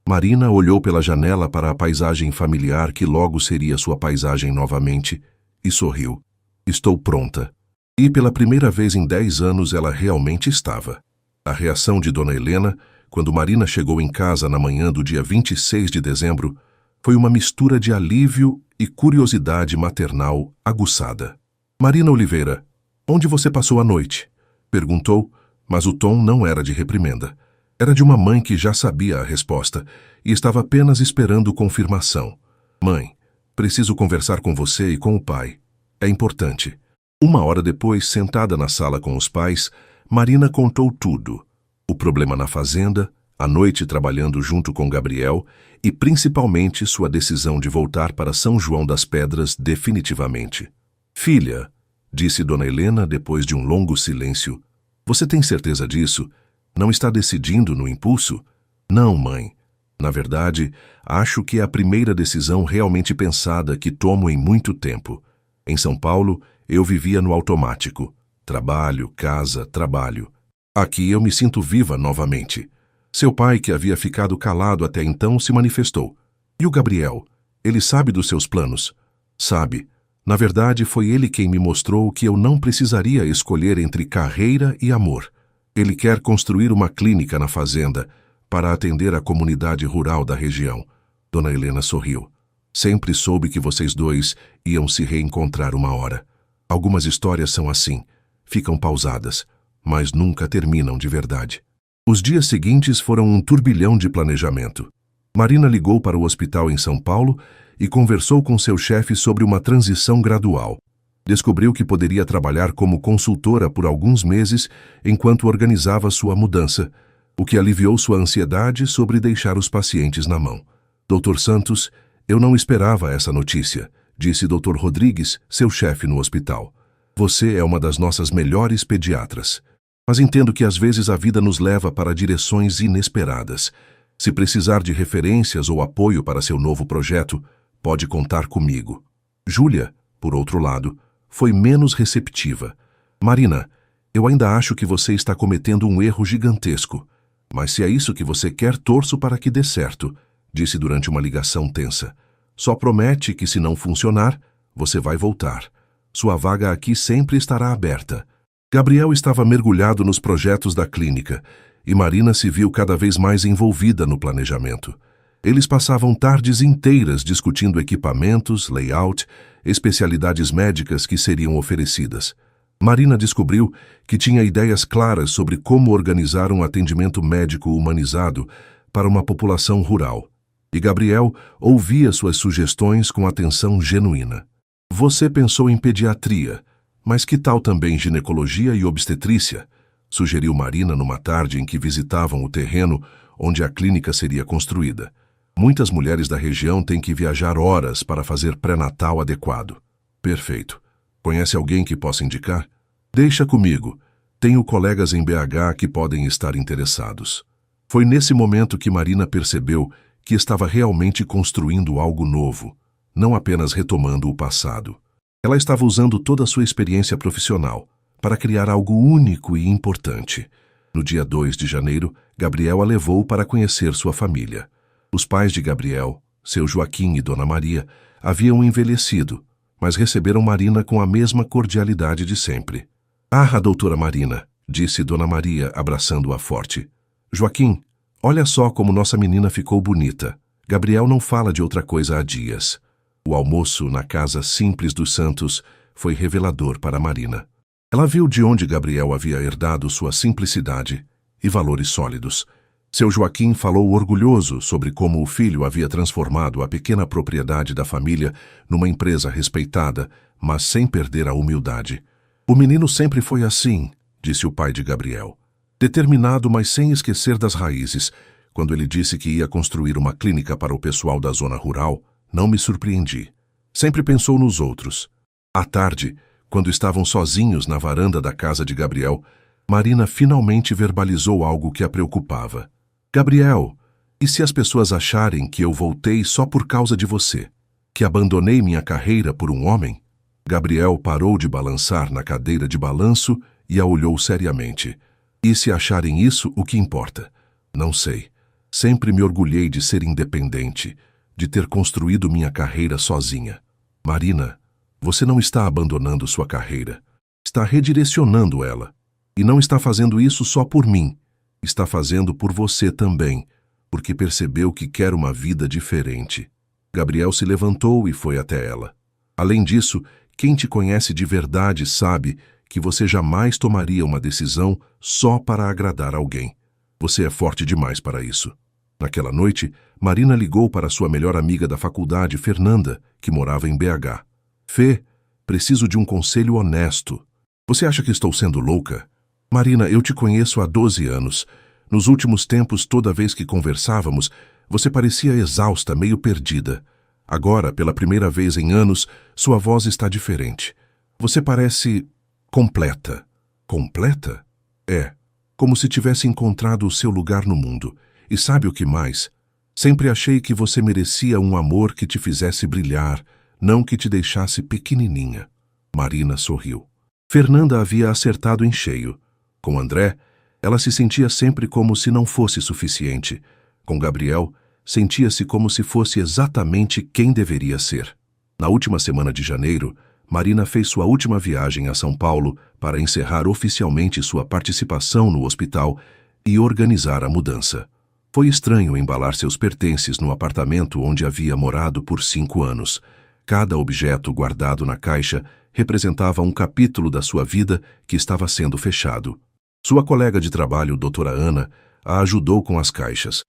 Marina olhou pela janela para a paisagem familiar que logo seria sua paisagem novamente e sorriu. Estou pronta. E pela primeira vez em 10 anos ela realmente estava. A reação de Dona Helena, quando Marina chegou em casa na manhã do dia 26 de dezembro, foi uma mistura de alívio e curiosidade maternal aguçada. Marina Oliveira, onde você passou a noite? Perguntou, mas o tom não era de reprimenda. Era de uma mãe que já sabia a resposta e estava apenas esperando confirmação. Mãe, preciso conversar com você e com o pai. É importante. 1 hora depois, sentada na sala com os pais, Marina contou tudo. O problema na fazenda, a noite trabalhando junto com Gabriel e principalmente sua decisão de voltar para São João das Pedras definitivamente. Filha, disse Dona Helena depois de um longo silêncio, você tem certeza disso? Não está decidindo no impulso? Não, mãe. Na verdade, acho que é a primeira decisão realmente pensada que tomo em muito tempo. Em São Paulo, eu vivia no automático. Trabalho, casa, trabalho. Aqui eu me sinto viva novamente. Seu pai, que havia ficado calado até então, se manifestou. E o Gabriel? Ele sabe dos seus planos? Sabe. Na verdade, foi ele quem me mostrou que eu não precisaria escolher entre carreira e amor. Ele quer construir uma clínica na fazenda para atender a comunidade rural da região. Dona Helena sorriu. Sempre soube que vocês dois iam se reencontrar uma hora. Algumas histórias são assim, ficam pausadas, mas nunca terminam de verdade. Os dias seguintes foram um turbilhão de planejamento. Marina ligou para o hospital em São Paulo e conversou com seu chefe sobre uma transição gradual. Descobriu que poderia trabalhar como consultora por alguns meses enquanto organizava sua mudança, o que aliviou sua ansiedade sobre deixar os pacientes na mão. Dr. Santos, eu não esperava essa notícia, disse Dr. Rodrigues, seu chefe no hospital. Você é uma das nossas melhores pediatras. Mas entendo que às vezes a vida nos leva para direções inesperadas. Se precisar de referências ou apoio para seu novo projeto, pode contar comigo. Júlia, por outro lado, foi menos receptiva. Marina, eu ainda acho que você está cometendo um erro gigantesco. Mas se é isso que você quer, torço para que dê certo, disse durante uma ligação tensa. Só promete que se não funcionar, você vai voltar. Sua vaga aqui sempre estará aberta. Gabriel estava mergulhado nos projetos da clínica e Marina se viu cada vez mais envolvida no planejamento. Eles passavam tardes inteiras discutindo equipamentos, layout, especialidades médicas que seriam oferecidas. Marina descobriu que tinha ideias claras sobre como organizar um atendimento médico humanizado para uma população rural. E Gabriel ouvia suas sugestões com atenção genuína. Você pensou em pediatria, mas que tal também ginecologia e obstetrícia? Sugeriu Marina numa tarde em que visitavam o terreno onde a clínica seria construída. Muitas mulheres da região têm que viajar horas para fazer pré-natal adequado. Perfeito. Conhece alguém que possa indicar? Deixa comigo. Tenho colegas em BH que podem estar interessados. Foi nesse momento que Marina percebeu que estava realmente construindo algo novo, não apenas retomando o passado. Ela estava usando toda a sua experiência profissional para criar algo único e importante. No dia 2 de janeiro, Gabriel a levou para conhecer sua família. Os pais de Gabriel, seu Joaquim e Dona Maria, haviam envelhecido, mas receberam Marina com a mesma cordialidade de sempre. Ah, doutora Marina, disse Dona Maria, abraçando-a forte. Joaquim, olha só como nossa menina ficou bonita. Gabriel não fala de outra coisa há dias. O almoço na casa simples dos Santos foi revelador para Marina. Ela viu de onde Gabriel havia herdado sua simplicidade e valores sólidos. Seu Joaquim falou orgulhoso sobre como o filho havia transformado a pequena propriedade da família numa empresa respeitada, mas sem perder a humildade. O menino sempre foi assim, disse o pai de Gabriel. Determinado, mas sem esquecer das raízes. Quando ele disse que ia construir uma clínica para o pessoal da zona rural, não me surpreendi. Sempre pensou nos outros. À tarde, quando estavam sozinhos na varanda da casa de Gabriel, Marina finalmente verbalizou algo que a preocupava. Gabriel, e se as pessoas acharem que eu voltei só por causa de você? Que abandonei minha carreira por um homem? Gabriel parou de balançar na cadeira de balanço e a olhou seriamente. E se acharem isso, o que importa? Não sei. Sempre me orgulhei de ser independente, de ter construído minha carreira sozinha. Marina, você não está abandonando sua carreira. Está redirecionando ela. E não está fazendo isso só por mim. Está fazendo por você também, porque percebeu que quer uma vida diferente. Gabriel se levantou e foi até ela. Além disso, quem te conhece de verdade sabe que você jamais tomaria uma decisão só para agradar alguém. Você é forte demais para isso. Naquela noite, Marina ligou para sua melhor amiga da faculdade, Fernanda, que morava em BH. Fê, preciso de um conselho honesto. Você acha que estou sendo louca? Marina, eu te conheço há 12 anos. Nos últimos tempos, toda vez que conversávamos, você parecia exausta, meio perdida. Agora, pela primeira vez em anos, sua voz está diferente. Você parece completa. Completa? É, como se tivesse encontrado o seu lugar no mundo. E sabe o que mais? Sempre achei que você merecia um amor que te fizesse brilhar, não que te deixasse pequenininha. Marina sorriu. Fernanda havia acertado em cheio. Com André, Ela se sentia sempre como se não fosse suficiente. Com Gabriel, sentia-se como se fosse exatamente quem deveria ser. Na última semana de janeiro, Marina fez sua última viagem a São Paulo para encerrar oficialmente sua participação no hospital e organizar a mudança. Foi estranho embalar seus pertences no apartamento onde havia morado por 5 anos. Cada objeto guardado na caixa representava um capítulo da sua vida que estava sendo fechado. Sua colega de trabalho, doutora Ana, a ajudou com as caixas.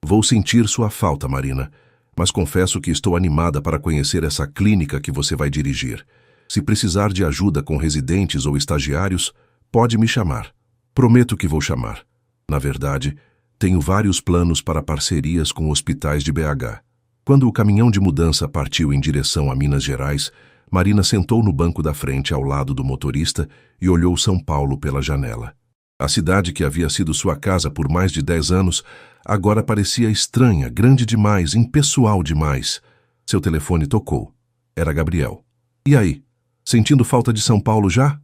Vou sentir sua falta, Marina, mas confesso que estou animada para conhecer essa clínica que você vai dirigir. Se precisar de ajuda com residentes ou estagiários, pode me chamar. Prometo que vou chamar. Na verdade, tenho vários planos para parcerias com hospitais de BH. Quando o caminhão de mudança partiu em direção a Minas Gerais, Marina sentou no banco da frente ao lado do motorista e olhou São Paulo pela janela. A cidade que havia sido sua casa por mais de 10 anos, agora parecia estranha, grande demais, impessoal demais. Seu telefone tocou. Era Gabriel. E aí? Sentindo falta de São Paulo já?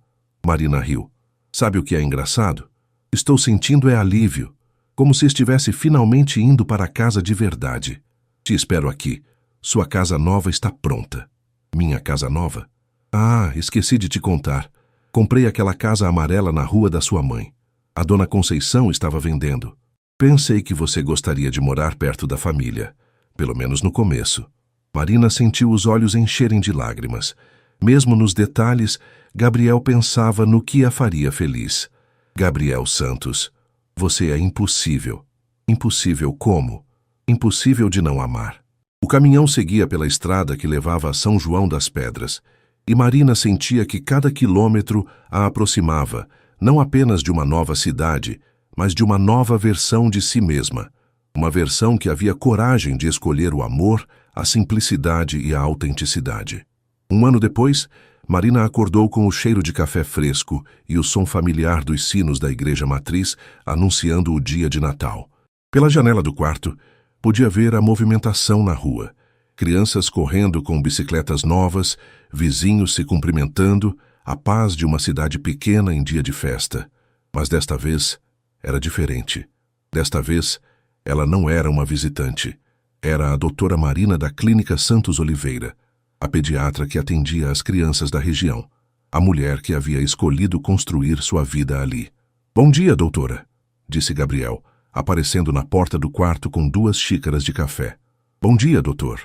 Marina riu. Sabe o que é engraçado? Estou sentindo alívio, como se estivesse finalmente indo para casa de verdade. Te espero aqui. Sua casa nova está pronta. Minha casa nova? Ah, esqueci de te contar. Comprei aquela casa amarela na rua da sua mãe. A dona Conceição estava vendendo. Pensei que você gostaria de morar perto da família, pelo menos no começo. Marina sentiu os olhos encherem de lágrimas. Mesmo nos detalhes, Gabriel pensava no que a faria feliz. Gabriel Santos, você é impossível. Impossível como? Impossível de não amar. O caminhão seguia pela estrada que levava a São João das Pedras, e Marina sentia que cada quilômetro a aproximava, não apenas de uma nova cidade, mas de uma nova versão de si mesma. Uma versão que havia coragem de escolher o amor, a simplicidade e a autenticidade. 1 ano depois, Marina acordou com o cheiro de café fresco e o som familiar dos sinos da igreja matriz anunciando o dia de Natal. Pela janela do quarto, podia ver a movimentação na rua. Crianças correndo com bicicletas novas, vizinhos se cumprimentando, a paz de uma cidade pequena em dia de festa. Mas desta vez era diferente. Desta vez, ela não era uma visitante. Era a doutora Marina da Clínica Santos Oliveira, a pediatra que atendia as crianças da região, a mulher que havia escolhido construir sua vida ali. Bom dia, doutora, disse Gabriel, aparecendo na porta do quarto com 2 xícaras de café. Bom dia, doutor.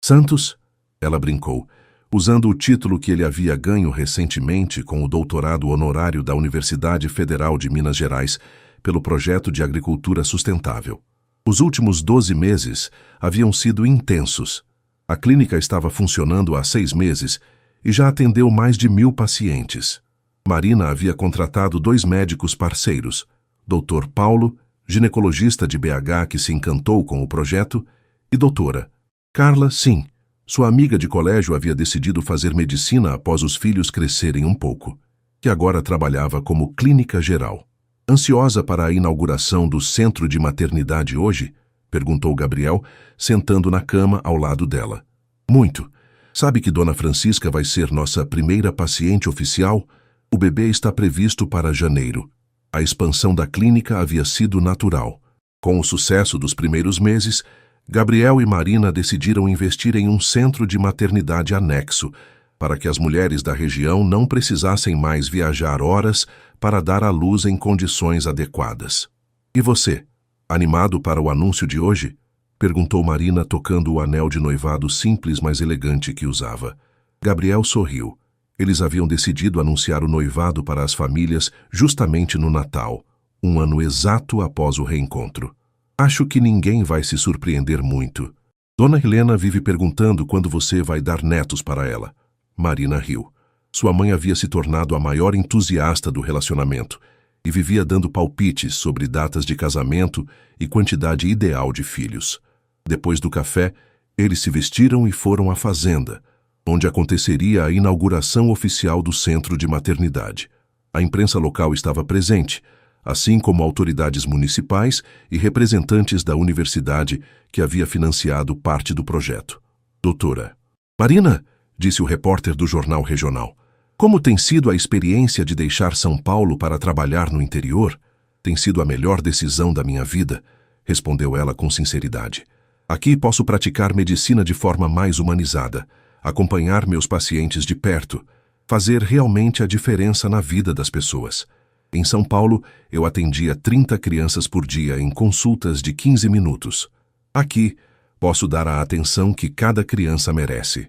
Santos? Ela brincou, usando o título que ele havia ganho recentemente com o doutorado honorário da Universidade Federal de Minas Gerais pelo projeto de agricultura sustentável. Os últimos 12 meses haviam sido intensos. A clínica estava funcionando há 6 meses e já atendeu mais de 1000 pacientes. Marina havia contratado 2 médicos parceiros, Dr. Paulo, ginecologista de BH que se encantou com o projeto, e doutora Carla, sim, sua amiga de colégio havia decidido fazer medicina após os filhos crescerem um pouco, que agora trabalhava como clínica geral. Ansiosa para a inauguração do centro de maternidade hoje? Perguntou Gabriel, sentando na cama ao lado dela. Muito. Sabe que Dona Francisca vai ser nossa primeira paciente oficial? O bebê está previsto para janeiro. A expansão da clínica havia sido natural. Com o sucesso dos primeiros meses, Gabriel e Marina decidiram investir em um centro de maternidade anexo, para que as mulheres da região não precisassem mais viajar horas para dar à luz em condições adequadas. E você? Animado para o anúncio de hoje? Perguntou Marina, tocando o anel de noivado simples, mas elegante que usava. Gabriel sorriu. Eles haviam decidido anunciar o noivado para as famílias justamente no Natal, 1 ano exato após o reencontro. Acho que ninguém vai se surpreender muito. Dona Helena vive perguntando quando você vai dar netos para ela. Marina riu. Sua mãe havia se tornado a maior entusiasta do relacionamento e vivia dando palpites sobre datas de casamento e quantidade ideal de filhos. Depois do café, eles se vestiram e foram à fazenda, onde aconteceria a inauguração oficial do centro de maternidade. A imprensa local estava presente, assim como autoridades municipais e representantes da universidade que havia financiado parte do projeto. Doutora Marina, disse o repórter do jornal regional, como tem sido a experiência de deixar São Paulo para trabalhar no interior? Tem sido a melhor decisão da minha vida, respondeu ela com sinceridade. Aqui posso praticar medicina de forma mais humanizada, acompanhar meus pacientes de perto, fazer realmente a diferença na vida das pessoas. Em São Paulo, eu atendia 30 crianças por dia em consultas de 15 minutos. Aqui, posso dar a atenção que cada criança merece.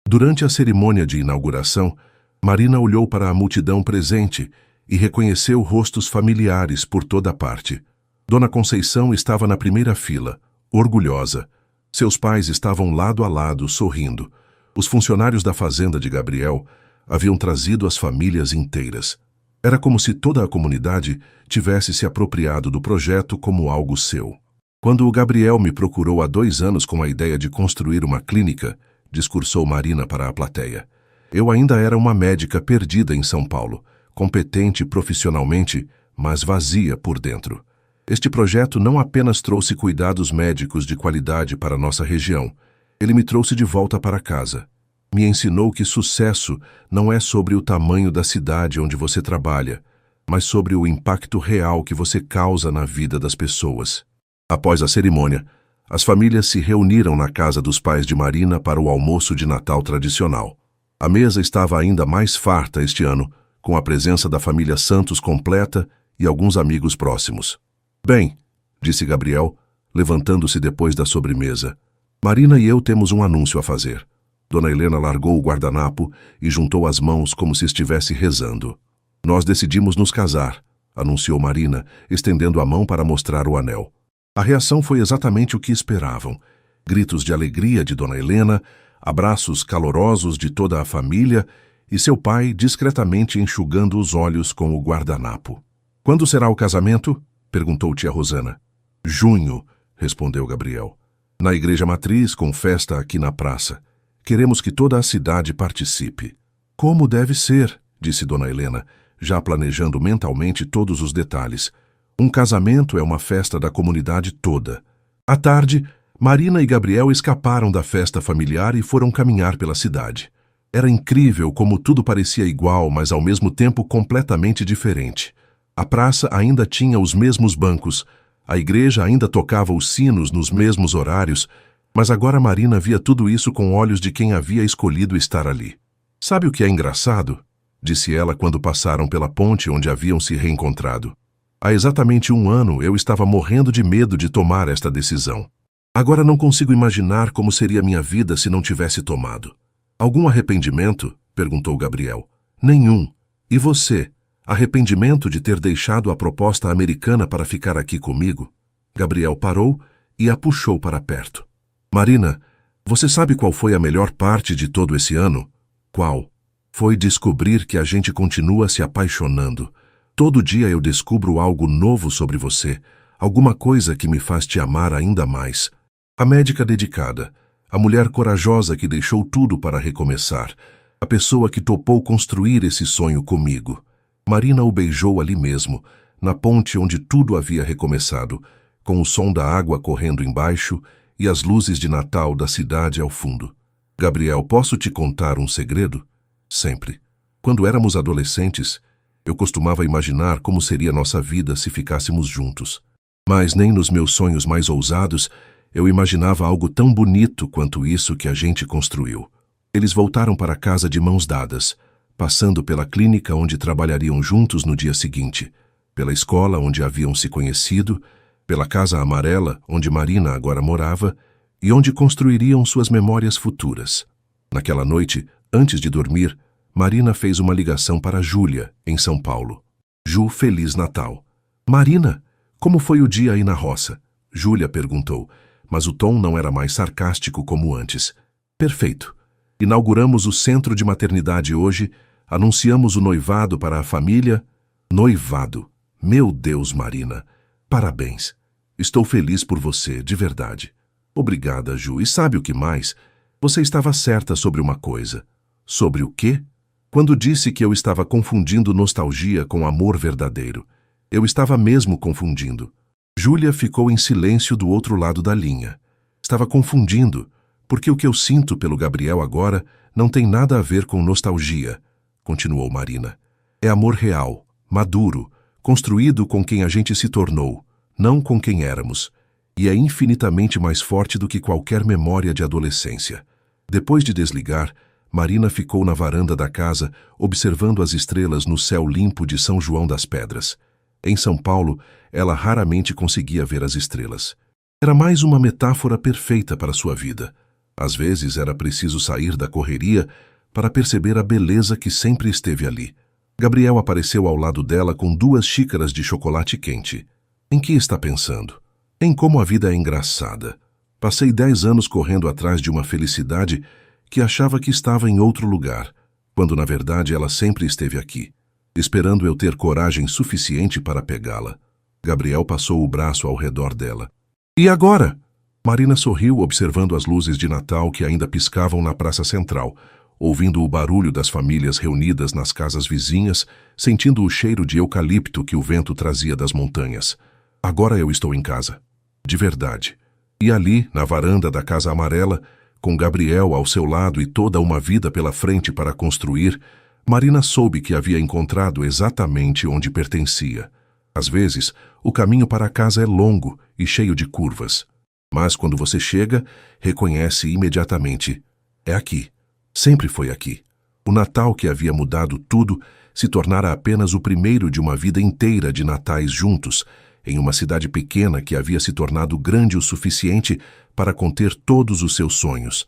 Durante a cerimônia de inauguração, Marina olhou para a multidão presente e reconheceu rostos familiares por toda parte. Dona Conceição estava na primeira fila, orgulhosa. Seus pais estavam lado a lado, sorrindo. Os funcionários da fazenda de Gabriel haviam trazido as famílias inteiras. Era como se toda a comunidade tivesse se apropriado do projeto como algo seu. Quando o Gabriel me procurou há 2 anos com a ideia de construir uma clínica, discursou Marina para a plateia. Eu ainda era uma médica perdida em São Paulo, competente profissionalmente, mas vazia por dentro. Este projeto não apenas trouxe cuidados médicos de qualidade para nossa região, ele me trouxe de volta para casa. Me ensinou que sucesso não é sobre o tamanho da cidade onde você trabalha, mas sobre o impacto real que você causa na vida das pessoas. Após a cerimônia, as famílias se reuniram na casa dos pais de Marina para o almoço de Natal tradicional. A mesa estava ainda mais farta este ano, com a presença da família Santos completa e alguns amigos próximos. Bem, disse Gabriel, levantando-se depois da sobremesa, Marina e eu temos um anúncio a fazer. Dona Helena largou o guardanapo e juntou as mãos como se estivesse rezando. Nós decidimos nos casar, anunciou Marina, estendendo a mão para mostrar o anel. A reação foi exatamente o que esperavam. Gritos de alegria de Dona Helena, abraços calorosos de toda a família e seu pai discretamente enxugando os olhos com o guardanapo. Quando será o casamento? Perguntou tia Rosana. Junho, respondeu Gabriel. Na igreja matriz, com festa aqui na praça. Queremos que toda a cidade participe. Como deve ser, disse Dona Helena, já planejando mentalmente todos os detalhes. Um casamento é uma festa da comunidade toda. À tarde, Marina e Gabriel escaparam da festa familiar e foram caminhar pela cidade. Era incrível como tudo parecia igual, mas ao mesmo tempo completamente diferente. A praça ainda tinha os mesmos bancos, a igreja ainda tocava os sinos nos mesmos horários, mas agora Marina via tudo isso com olhos de quem havia escolhido estar ali. Sabe o que é engraçado? Disse ela quando passaram pela ponte onde haviam se reencontrado. Há exatamente 1 ano eu estava morrendo de medo de tomar esta decisão. Agora não consigo imaginar como seria minha vida se não tivesse tomado. Algum arrependimento? Perguntou Gabriel. Nenhum. E você? Arrependimento de ter deixado a proposta americana para ficar aqui comigo? Gabriel parou e a puxou para perto. Marina, você sabe qual foi a melhor parte de todo esse ano? Qual? Foi descobrir que a gente continua se apaixonando. Todo dia eu descubro algo novo sobre você, alguma coisa que me faz te amar ainda mais. A médica dedicada, a mulher corajosa que deixou tudo para recomeçar, a pessoa que topou construir esse sonho comigo. Marina o beijou ali mesmo, na ponte onde tudo havia recomeçado, com o som da água correndo embaixo e as luzes de Natal da cidade ao fundo. Gabriel, posso te contar um segredo? Sempre. Quando éramos adolescentes, eu costumava imaginar como seria nossa vida se ficássemos juntos. Mas nem nos meus sonhos mais ousados eu imaginava algo tão bonito quanto isso que a gente construiu. Eles voltaram para casa de mãos dadas, passando pela clínica onde trabalhariam juntos no dia seguinte, pela escola onde haviam se conhecido, pela casa amarela onde Marina agora morava e onde construiriam suas memórias futuras. Naquela noite, antes de dormir, Marina fez uma ligação para Júlia, em São Paulo. Ju, Feliz Natal. Marina, como foi o dia aí na roça? Júlia perguntou, mas o tom não era mais sarcástico como antes. Perfeito. Inauguramos o centro de maternidade hoje, anunciamos o noivado para a família. Noivado. Meu Deus, Marina. Parabéns. Estou feliz por você, de verdade. Obrigada, Ju. E sabe o que mais? Você estava certa sobre uma coisa. Sobre o quê? Quando disse que eu estava confundindo nostalgia com amor verdadeiro. Eu estava mesmo confundindo. Júlia ficou em silêncio do outro lado da linha. Estava confundindo, porque o que eu sinto pelo Gabriel agora não tem nada a ver com nostalgia, continuou Marina. É amor real, maduro, construído com quem a gente se tornou, não com quem éramos, e é infinitamente mais forte do que qualquer memória de adolescência. Depois de desligar, Marina ficou na varanda da casa, observando as estrelas no céu limpo de São João das Pedras. Em São Paulo, ela raramente conseguia ver as estrelas. Era mais uma metáfora perfeita para sua vida. Às vezes era preciso sair da correria para perceber a beleza que sempre esteve ali. Gabriel apareceu ao lado dela com 2 xícaras de chocolate quente. Em que está pensando? Em como a vida é engraçada. Passei 10 anos correndo atrás de uma felicidade que achava que estava em outro lugar, quando na verdade ela sempre esteve aqui, esperando eu ter coragem suficiente para pegá-la. Gabriel passou o braço ao redor dela. E agora? Marina sorriu, observando as luzes de Natal que ainda piscavam na praça central, ouvindo o barulho das famílias reunidas nas casas vizinhas, sentindo o cheiro de eucalipto que o vento trazia das montanhas. Agora eu estou em casa. De verdade. E ali, na varanda da Casa Amarela, com Gabriel ao seu lado e toda uma vida pela frente para construir, Marina soube que havia encontrado exatamente onde pertencia. Às vezes, o caminho para casa é longo e cheio de curvas. Mas quando você chega, reconhece imediatamente. É aqui. Sempre foi aqui. O Natal que havia mudado tudo se tornara apenas o primeiro de uma vida inteira de natais juntos, em uma cidade pequena que havia se tornado grande o suficiente para conter todos os seus sonhos.